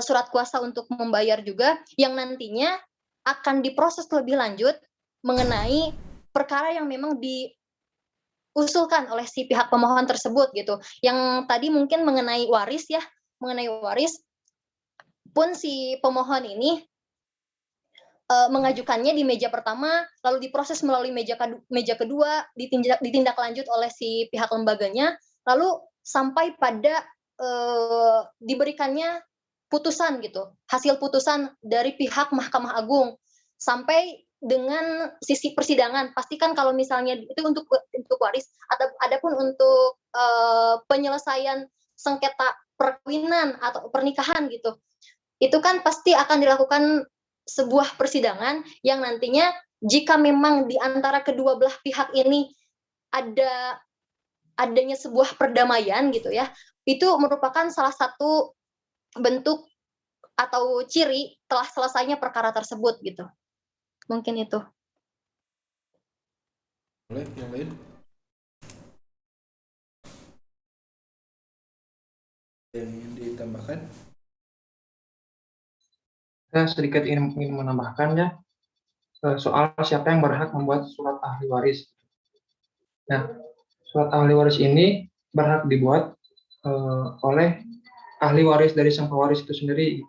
surat kuasa untuk membayar juga, yang nantinya akan diproses lebih lanjut mengenai perkara yang memang diusulkan oleh si pihak pemohon tersebut gitu. Yang tadi mungkin mengenai waris ya, mengenai waris pun si pemohon ini mengajukannya di meja pertama, lalu diproses melalui meja kedua, ditindaklanjut oleh si pihak lembaganya, lalu sampai pada diberikannya putusan gitu, hasil putusan dari pihak Mahkamah Agung, sampai dengan sisi persidangan. Pastikan kalau misalnya itu untuk waris, adapun untuk penyelesaian sengketa perkawinan atau pernikahan gitu, itu kan pasti akan dilakukan sebuah persidangan yang nantinya jika memang di antara kedua belah pihak ini adanya sebuah perdamaian gitu ya, itu merupakan salah satu bentuk atau ciri telah selesainya perkara tersebut gitu. Mungkin itu. Boleh yang lain? Yang ingin ditambahkan? Saya sedikit ingin menambahkan ya, soal siapa yang berhak membuat surat ahli waris. Nah, surat ahli waris ini berhak dibuat oleh ahli waris dari sang pewaris itu sendiri.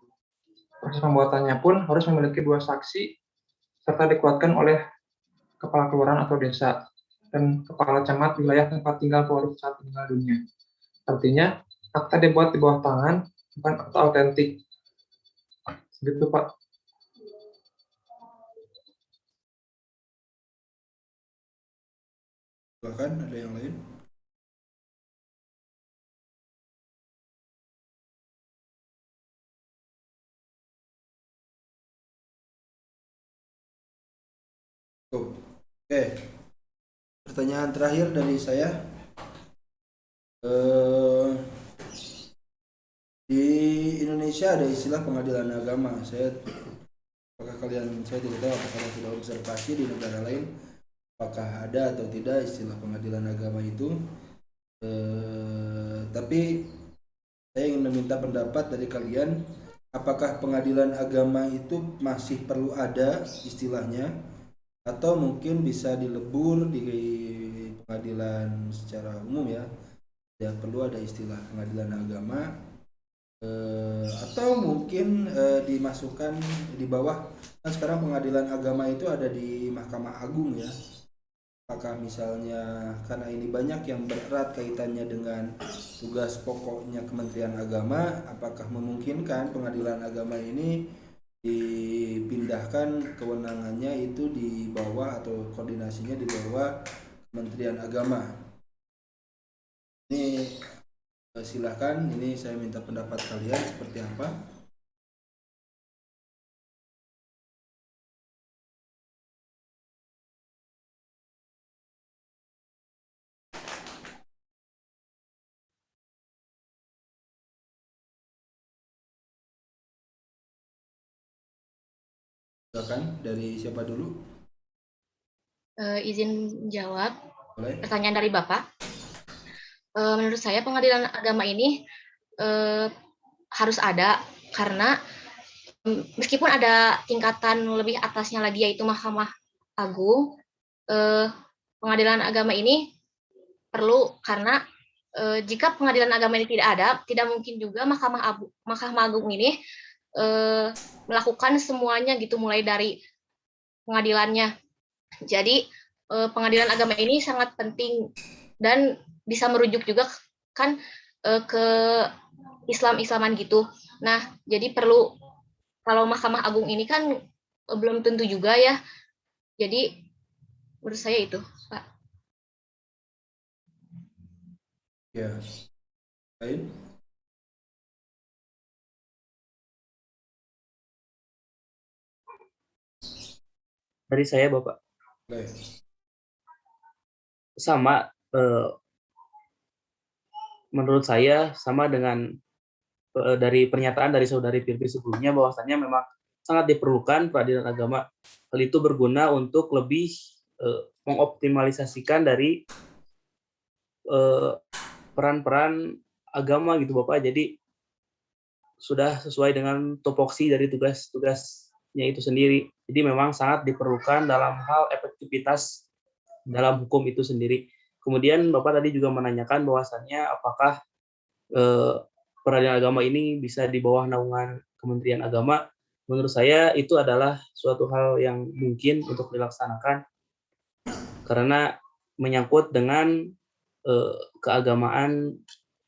Proses pembuatannya pun harus memiliki 2 saksi serta dikuatkan oleh kepala kelurahan atau desa, dan kepala camat wilayah tempat tinggal pewaris saat meninggal dunia. Artinya, akta dibuat di bawah tangan, bukan akta autentik. Gitu, Pak. Bahkan ada yang lain? Oke, pertanyaan terakhir dari saya. Di Indonesia ada istilah pengadilan agama. Saya tidak tahu apakah sudah observasi di negara lain apakah ada atau tidak istilah pengadilan agama itu. Tapi saya ingin meminta pendapat dari kalian, apakah pengadilan agama itu masih perlu ada istilahnya, atau mungkin bisa dilebur di pengadilan secara umum ya, tidak perlu ada istilah pengadilan agama, atau mungkin dimasukkan di bawah, kan sekarang pengadilan agama itu ada di Mahkamah Agung ya. Apakah misalnya karena ini banyak yang berat kaitannya dengan tugas pokoknya Kementerian Agama, apakah memungkinkan pengadilan agama ini dipindahkan kewenangannya itu di bawah atau koordinasinya di bawah Kementerian Agama? Ini silakan, ini saya minta pendapat kalian seperti apa. Silakan, dari siapa dulu? Izin jawab Boleh. pertanyaan dari Bapak. Menurut saya pengadilan agama ini harus ada, karena meskipun ada tingkatan lebih atasnya lagi yaitu Mahkamah Agung, pengadilan agama ini perlu, karena jika pengadilan agama ini tidak ada, tidak mungkin juga Mahkamah Agung ini melakukan semuanya gitu, mulai dari pengadilannya. Jadi pengadilan agama ini sangat penting dan bisa merujuk juga kan ke Islam-Islaman gitu. Nah, jadi perlu, kalau Mahkamah Agung ini kan belum tentu juga ya. Jadi menurut saya itu, Pak. Ya. Lain? Dari saya, Bapak. Boleh. Sama, menurut saya sama dengan dari pernyataan dari saudari Firvi sebelumnya, bahwasannya memang sangat diperlukan peradilan agama. Hal itu berguna untuk lebih mengoptimalisasikan dari peran-peran agama gitu, Bapak. Jadi sudah sesuai dengan topoksi dari tugas-tugasnya itu sendiri. Jadi memang sangat diperlukan dalam hal efektivitas dalam hukum itu sendiri. Kemudian Bapak tadi juga menanyakan bahwasannya apakah peradilan agama ini bisa di bawah naungan Kementerian Agama. Menurut saya itu adalah suatu hal yang mungkin untuk dilaksanakan, karena menyangkut dengan keagamaan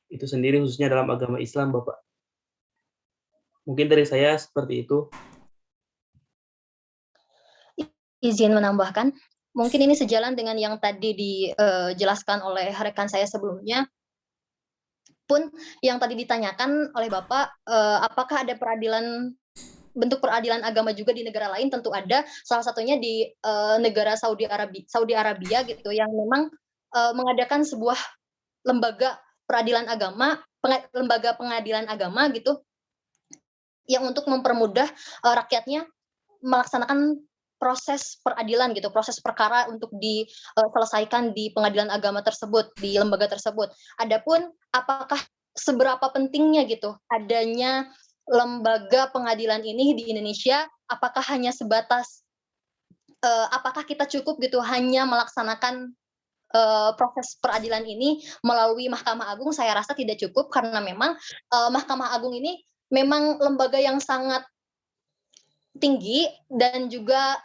itu sendiri, khususnya dalam agama Islam, Bapak. Mungkin dari saya seperti itu. Izin menambahkan, mungkin ini sejalan dengan yang tadi dijelaskan oleh rekan saya sebelumnya. Pun yang tadi ditanyakan oleh Bapak, apakah ada bentuk peradilan agama juga di negara lain? Tentu ada. Salah satunya di negara Saudi Arabia gitu, yang memang mengadakan sebuah lembaga pengadilan agama gitu, yang untuk mempermudah rakyatnya melaksanakan proses peradilan gitu, proses perkara untuk diselesaikan di pengadilan agama tersebut, di lembaga tersebut. Adapun apakah seberapa pentingnya gitu adanya lembaga pengadilan ini di Indonesia, apakah hanya sebatas apakah kita cukup gitu hanya melaksanakan proses peradilan ini melalui Mahkamah Agung? Saya rasa tidak cukup, karena memang Mahkamah Agung ini memang lembaga yang sangat tinggi dan juga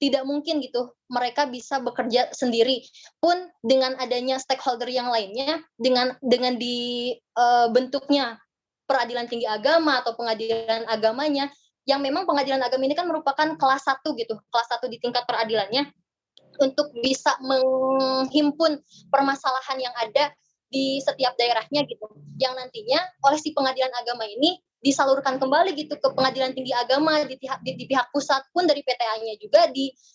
tidak mungkin gitu mereka bisa bekerja sendiri. Pun dengan adanya stakeholder yang lainnya, dengan dibentuknya peradilan tinggi agama atau pengadilan agamanya, yang memang pengadilan agama ini kan merupakan kelas 1 gitu, kelas 1 di tingkat peradilannya, untuk bisa menghimpun permasalahan yang ada di setiap daerahnya gitu, yang nantinya oleh si pengadilan agama ini disalurkan kembali gitu ke pengadilan tinggi agama di pihak pusat, pun dari PTA-nya juga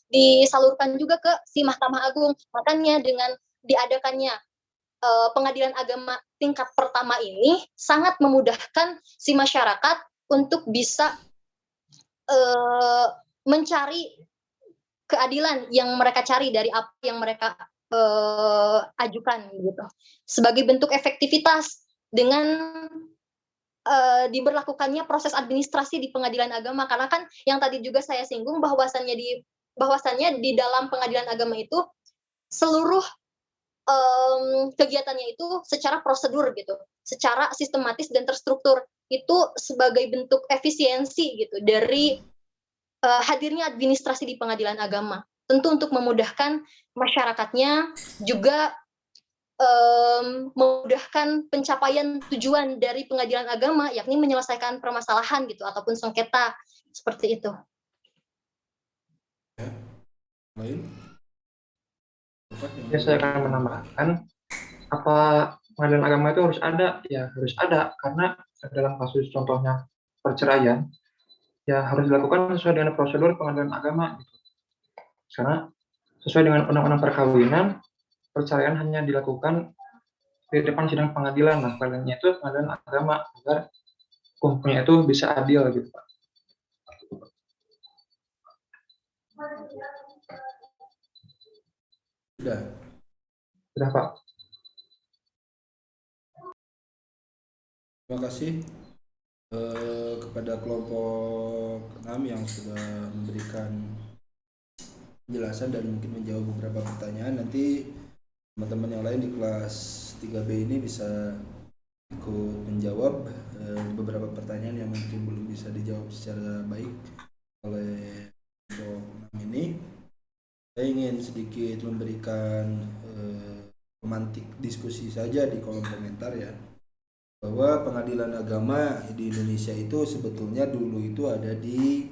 disalurkan juga ke si Mahkamah Agung. Makanya dengan diadakannya pengadilan agama tingkat pertama ini sangat memudahkan si masyarakat untuk bisa mencari keadilan yang mereka cari dari apa yang mereka ajukan gitu, sebagai bentuk efektivitas dengan diberlakukannya proses administrasi di pengadilan agama. Karena kan yang tadi juga saya singgung bahwasannya di dalam pengadilan agama itu seluruh kegiatannya itu secara prosedur gitu, secara sistematis dan terstruktur, itu sebagai bentuk efisiensi gitu dari hadirnya administrasi di pengadilan agama. Tentu untuk memudahkan masyarakatnya, juga memudahkan pencapaian tujuan dari pengadilan agama, yakni menyelesaikan permasalahan gitu ataupun sengketa seperti itu. Lain? Ya, saya akan menambahkan, apa pengadilan agama itu harus ada? Ya harus ada, karena dalam kasus contohnya perceraian, ya harus dilakukan sesuai dengan prosedur pengadilan agama gitu. Karena sesuai dengan undang-undang perkawinan, perceraian hanya dilakukan di depan sidang pengadilan. Nah, pengadilannya itu pengadilan agama, agar hukumnya itu bisa adil gitu, Pak. Sudah, Pak. Terima kasih kepada kelompok 6 yang sudah memberikan penjelasan dan mungkin menjawab beberapa pertanyaan. Nanti teman-teman yang lain di kelas 3B ini bisa ikut menjawab beberapa pertanyaan yang mungkin belum bisa dijawab secara baik oleh kelompok 6 ini. Saya ingin sedikit memberikan pemantik diskusi saja di kolom komentar ya, bahwa pengadilan agama di Indonesia itu sebetulnya dulu itu ada di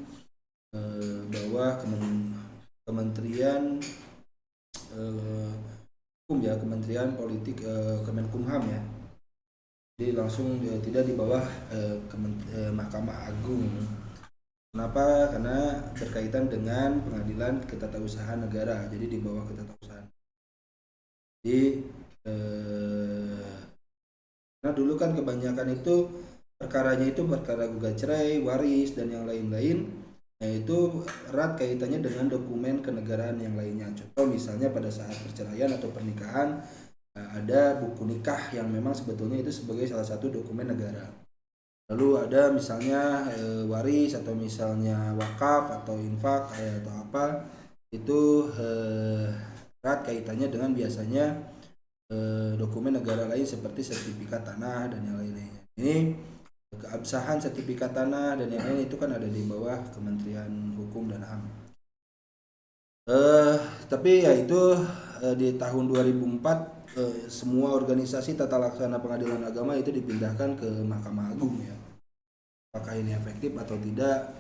bawah Kementerian Hukum ya, Kementerian Politik Kemenkumham ya. Jadi langsung tidak di bawah Mahkamah Agung. Kenapa? Karena berkaitan dengan pengadilan ketatausahaan negara, jadi di bawah ketatausahaan. Jadi nah dulu kan kebanyakan itu perkaranya itu perkara gugat cerai, waris dan yang lain-lain, yaitu erat kaitannya dengan dokumen kenegaraan yang lainnya. Contoh misalnya pada saat perceraian atau pernikahan ada buku nikah yang memang sebetulnya itu sebagai salah satu dokumen negara. Lalu ada misalnya waris atau misalnya wakaf atau infak atau apa, itu erat kaitannya dengan biasanya dokumen negara lain seperti sertifikat tanah dan yang lain-lainnya. Ini keabsahan sertifikat tanah dan yang lain itu kan ada di bawah Kementerian Hukum dan HAM. Tapi ya itu di tahun 2004 semua organisasi tata laksana pengadilan agama itu dipindahkan ke Mahkamah Agung ya. Apakah ini efektif atau tidak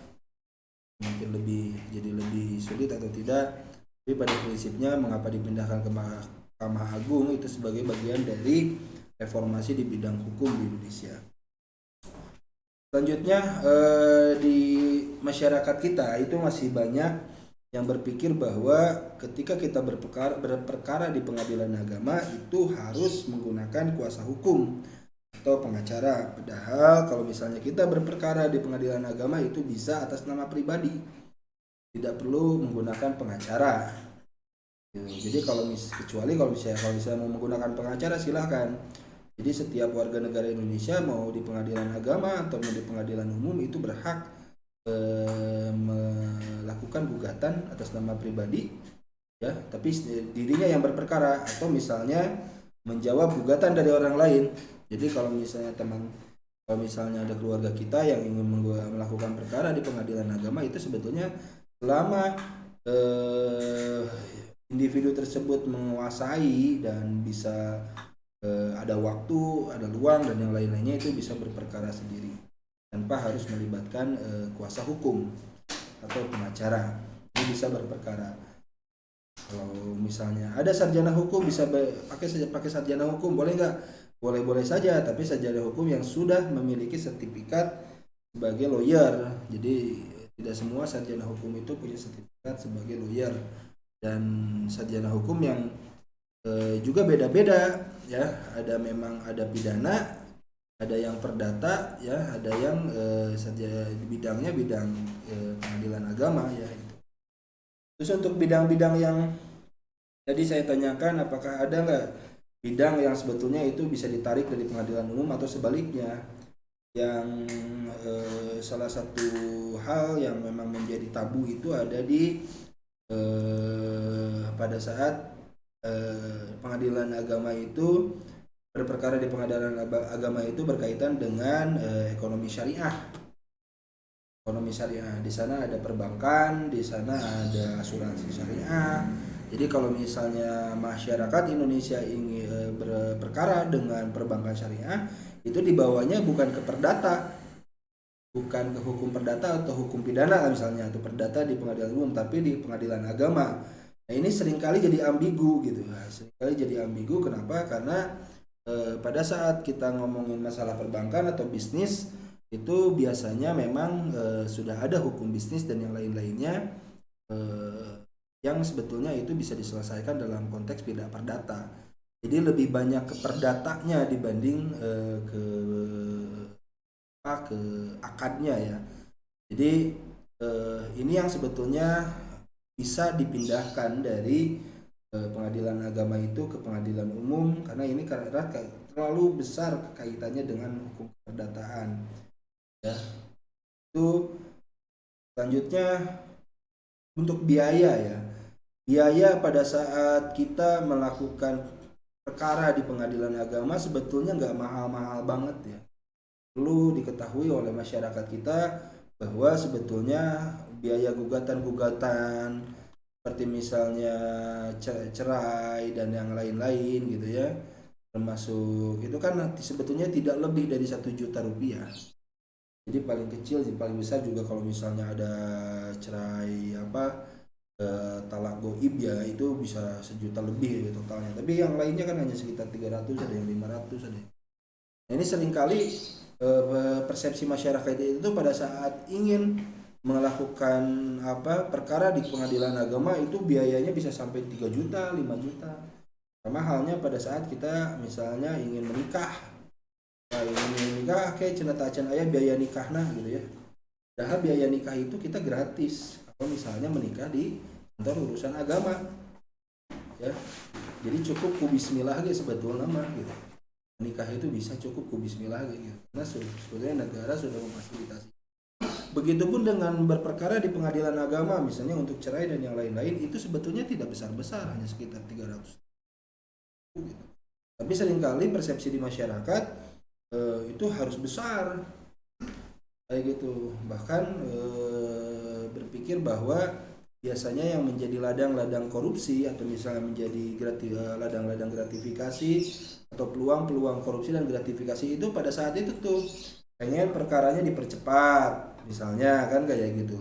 mungkin jadi lebih sulit atau tidak, tapi pada prinsipnya mengapa dipindahkan ke Mahkamah Agung itu sebagai bagian dari reformasi di bidang hukum di Indonesia. Selanjutnya di masyarakat kita itu masih banyak yang berpikir bahwa ketika kita berperkara di pengadilan agama itu harus menggunakan kuasa hukum atau pengacara. Padahal kalau misalnya kita berperkara di pengadilan agama itu bisa atas nama pribadi, tidak perlu menggunakan pengacara. Jadi kecuali kalau misalnya mau menggunakan pengacara silahkan. Jadi setiap warga negara Indonesia mau di pengadilan agama atau mau di pengadilan umum itu berhak melakukan gugatan atas nama pribadi ya, tapi dirinya yang berperkara, atau misalnya menjawab gugatan dari orang lain. Jadi kalau misalnya ada keluarga kita yang ingin melakukan perkara di pengadilan agama, itu sebetulnya selama individu tersebut menguasai dan bisa ada waktu, ada luang dan yang lain-lainnya, itu bisa berperkara sendiri tanpa harus melibatkan kuasa hukum atau pengacara. Ini bisa berperkara. Kalau misalnya ada sarjana hukum bisa pakai sarjana hukum, boleh nggak? Boleh-boleh saja, tapi sarjana hukum yang sudah memiliki sertifikat sebagai lawyer. Jadi tidak semua sarjana hukum itu punya sertifikat sebagai lawyer, dan sarjana hukum yang juga beda-beda ya. Ada memang ada pidana, ada yang perdata ya, ada yang sarjana bidangnya bidang pengadilan agama ya. Terus untuk bidang-bidang yang tadi saya tanyakan, apakah ada nggak bidang yang sebetulnya itu bisa ditarik dari pengadilan umum atau sebaliknya? Yang salah satu hal yang memang menjadi tabu itu ada di pada saat pengadilan agama itu berperkara di pengadilan agama itu berkaitan dengan ekonomi syariah. Ekonomi syariah, di sana ada perbankan, di sana ada asuransi syariah. Jadi kalau misalnya masyarakat Indonesia ingin berperkara dengan perbankan syariah, itu dibawanya bukan ke perdata, bukan ke hukum perdata atau hukum pidana misalnya, atau perdata di pengadilan umum, tapi di pengadilan agama. Nah ini seringkali jadi ambigu gitu. Seringkali jadi ambigu, kenapa? Karena pada saat kita ngomongin masalah perbankan atau bisnis, itu biasanya memang sudah ada hukum bisnis dan yang lain-lainnya yang sebetulnya itu bisa diselesaikan dalam konteks tidak perdata. Jadi lebih banyak ke perdatanya dibanding ke akadnya ya. Jadi ini yang sebetulnya bisa dipindahkan dari pengadilan agama itu ke pengadilan umum, karena ini karena terlalu besar kaitannya dengan hukum perdataan ya. Itu selanjutnya untuk biaya ya. Biaya pada saat kita melakukan perkara di pengadilan agama sebetulnya nggak mahal-mahal banget ya. Perlu diketahui oleh masyarakat kita bahwa sebetulnya biaya gugatan-gugatan seperti misalnya cerai dan yang lain-lain gitu ya, termasuk itu kan sebetulnya tidak lebih dari 1 juta rupiah. Jadi paling kecil, paling besar juga kalau misalnya ada cerai talak goib ya, itu bisa 1 juta lebih ya totalnya. Tapi yang lainnya kan hanya sekitar 300, ada yang 500, ada yang. Nah, ini seringkali persepsi masyarakat itu pada saat ingin melakukan perkara di pengadilan agama itu biayanya bisa sampai 3 juta, 5 juta. Sama halnya pada saat kita misalnya ingin menikah. Kayak cenata ayah biaya nikah gitu ya. Padahal biaya nikah itu kita gratis. Kalau misalnya menikah di kantor urusan agama. Ya. Jadi cukup ku bismillah sebetulnya mah gitu. Menikah itu bisa cukup ku bismillah gitu. Karena sebetulnya negara sudah memfasilitasi. Begitupun dengan berperkara di pengadilan agama, misalnya untuk cerai dan yang lain-lain, itu sebetulnya tidak besar-besar, hanya sekitar 300 gitu. Tapi seringkali persepsi di masyarakat itu harus besar kayak gitu. Bahkan berpikir bahwa biasanya yang menjadi ladang-ladang korupsi atau misalnya menjadi ladang-ladang gratifikasi atau peluang-peluang korupsi dan gratifikasi itu pada saat itu tuh pengen perkaranya dipercepat misalnya kan kayak gitu.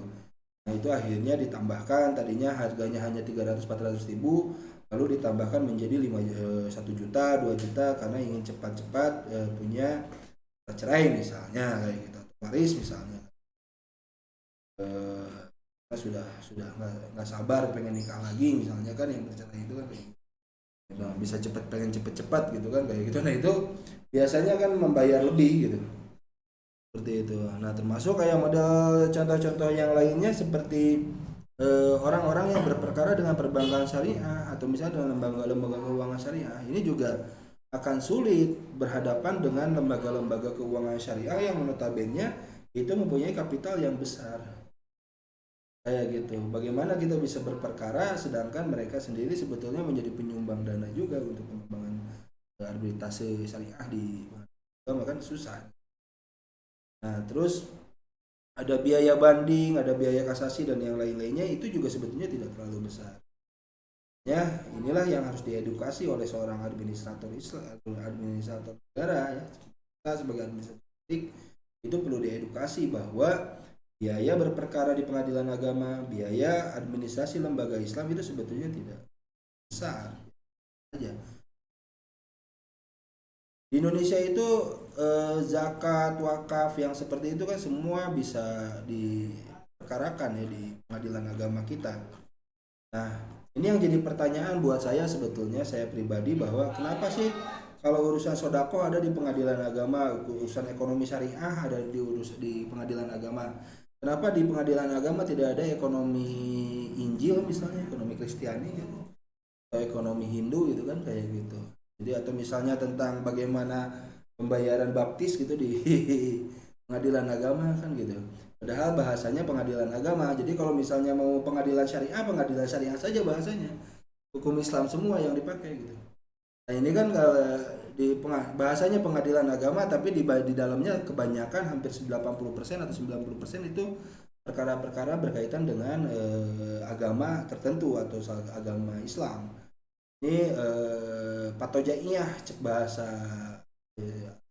Nah itu akhirnya ditambahkan, tadinya harganya hanya 300-400 ribu, lalu ditambahkan menjadi 1 juta, 2 juta karena ingin cepat-cepat punya cerai misalnya kayak gitu, atau waris misalnya. Sudah nggak sabar pengen nikah lagi misalnya kan, yang bercerai itu kan kayak gitu. Nah, bisa pengen cepet-cepat gitu kan kayak gitu. Nah itu biasanya kan membayar lebih gitu. Seperti itu. Nah termasuk kayak model contoh-contoh yang lainnya seperti orang-orang yang berperkara dengan perbankan syariah atau misalnya dengan lembaga-lembaga keuangan syariah, ini juga akan sulit berhadapan dengan lembaga-lembaga keuangan syariah yang notabene itu mempunyai kapital yang besar kayak gitu. Bagaimana kita bisa berperkara sedangkan mereka sendiri sebetulnya menjadi penyumbang dana juga untuk pengembangan arbitrase syariah di agama, kan susah. Nah terus ada biaya banding, ada biaya kasasi dan yang lain-lainnya, itu juga sebetulnya tidak terlalu besar. Ya, inilah yang harus diedukasi oleh seorang administrator Islam, administrator negara ya. Kita sebagai administrator publik itu perlu diedukasi bahwa biaya berperkara di pengadilan agama, biaya administrasi lembaga Islam itu sebetulnya tidak besar saja. Di Indonesia itu zakat, wakaf yang seperti itu kan semua bisa diperkarakan ya di pengadilan agama kita. Nah, ini yang jadi pertanyaan buat saya sebetulnya, saya pribadi, bahwa kenapa sih kalau urusan sodako ada di pengadilan agama, urusan ekonomi syariah ada di pengadilan agama. Kenapa di pengadilan agama tidak ada ekonomi Injil misalnya, ekonomi Kristiani gitu, atau ekonomi Hindu gitu kan kayak gitu. Jadi atau misalnya tentang bagaimana pembayaran baptis gitu di pengadilan agama kan gitu. Padahal bahasanya pengadilan agama. Jadi kalau misalnya mau pengadilan syariah saja bahasanya. Hukum Islam semua yang dipakai gitu. Nah ini kan kalau bahasanya pengadilan agama, tapi di dalamnya kebanyakan hampir 80% atau 90% itu perkara-perkara berkaitan dengan agama tertentu atau agama Islam. Ini patojaiyah cek bahasa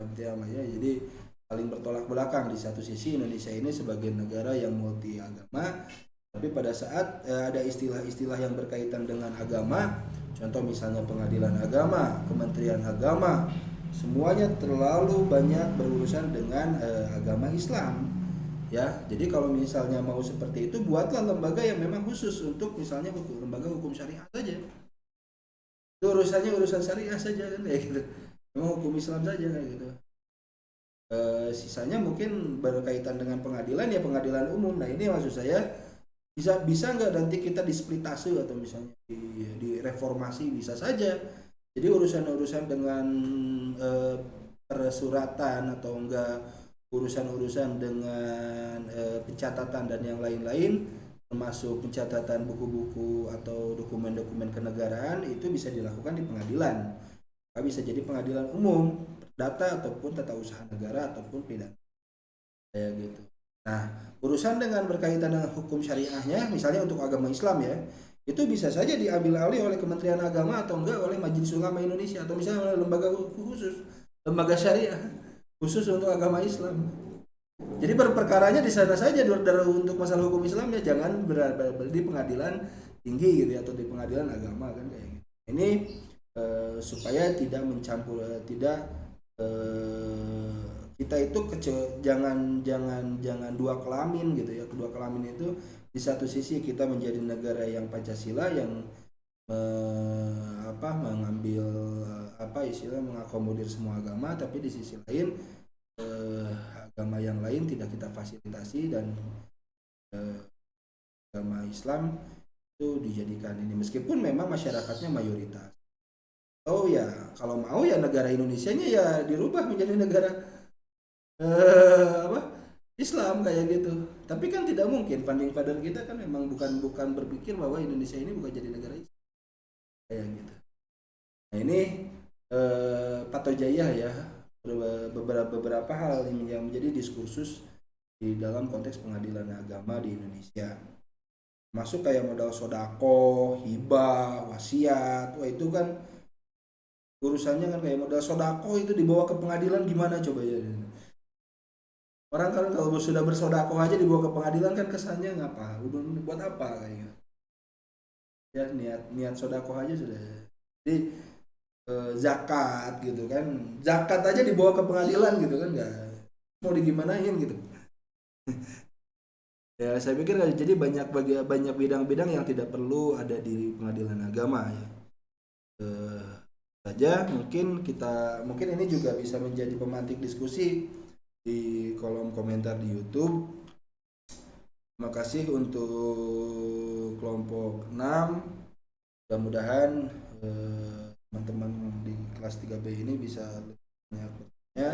namanya. Jadi saling bertolak belakang. Di satu sisi Indonesia ini sebagai negara yang multi agama, tapi pada saat ada istilah-istilah yang berkaitan dengan agama, contoh misalnya pengadilan agama, kementerian agama, semuanya terlalu banyak berurusan dengan agama Islam. Ya, jadi kalau misalnya mau seperti itu, buatlah lembaga yang memang khusus untuk misalnya lembaga hukum syariah saja. Itu urusannya urusan syariah saja kan kayak gitu. Memang hukum Islam saja kayak gitu. Sisanya mungkin berkaitan dengan pengadilan ya pengadilan umum. Nah ini maksud saya bisa nggak nanti kita displitase atau misalnya di reformasi bisa saja. Jadi urusan-urusan dengan persuratan atau enggak urusan-urusan dengan pencatatan dan yang lain-lain, termasuk pencatatan buku-buku atau dokumen-dokumen kenegaraan, itu bisa dilakukan di pengadilan. Bisa jadi pengadilan umum, perdata ataupun tata usaha negara ataupun pidana kayak gitu. Nah, urusan dengan berkaitan dengan hukum syariahnya, misalnya untuk agama Islam ya, itu bisa saja diambil alih oleh Kementerian Agama atau enggak oleh Majelis Ulama Indonesia atau misalnya oleh lembaga khusus, lembaga syariah khusus untuk agama Islam. Jadi berperkaranya di sana saja untuk masalah hukum Islamnya, jangan berada di pengadilan tinggi gitu atau di pengadilan agama kan kayak gitu. Ini supaya tidak mencampur, tidak kita itu jangan dua kelamin gitu ya. Kedua kelamin itu di satu sisi kita menjadi negara yang Pancasila yang mengambil mengakomodir semua agama, tapi di sisi lain agama yang lain tidak kita fasilitasi dan agama Islam itu dijadikan ini, meskipun memang masyarakatnya mayoritas. Oh ya, kalau mau ya negara Indonesianya ya dirubah menjadi negara Islam kayak gitu. Tapi kan tidak mungkin, founding father kita kan memang bukan berpikir bahwa Indonesia ini bukan jadi negara Islam kayak gitu. Nah ini patojaiyah ya, beberapa hal yang menjadi diskursus di dalam konteks pengadilan agama di Indonesia. Masuk kayak modal sodako, hibah, wasiat, wah itu kan urusannya kan kayak modal sodako itu dibawa ke pengadilan gimana coba ya. Orang kan kalau sudah bersodako aja dibawa ke pengadilan kan kesannya ngapa, buat apa kayak gitu. Ya niat sodako aja sudah. Jadi zakat gitu kan, zakat aja dibawa ke pengadilan gitu kan, nggak mau digimanain gitu. Ya saya pikir jadi banyak bidang-bidang yang tidak perlu ada di pengadilan agama ya. Saja mungkin ini juga bisa menjadi pemantik diskusi di kolom komentar di YouTube. Terima kasih untuk kelompok 6. Mudah-mudahan teman-teman di kelas 3B ini bisa banyak bertanya.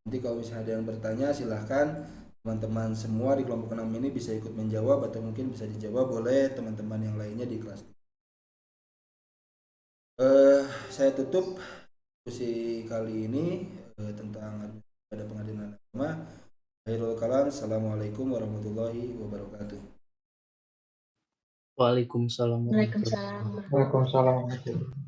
Nanti kalau misalnya ada yang bertanya silahkan teman-teman semua di kelompok 6 ini bisa ikut menjawab atau mungkin bisa dijawab oleh teman-teman yang lainnya di kelas. Saya tutup diskusi kali ini tentang pada pengadilan agama. Akhirul kalam, assalamualaikum warahmatullahi wabarakatuh. Waalaikumsalam warahmatullahi Waalaikumsalam. Waalaikumsalam warahmatullahi wabarakatuh.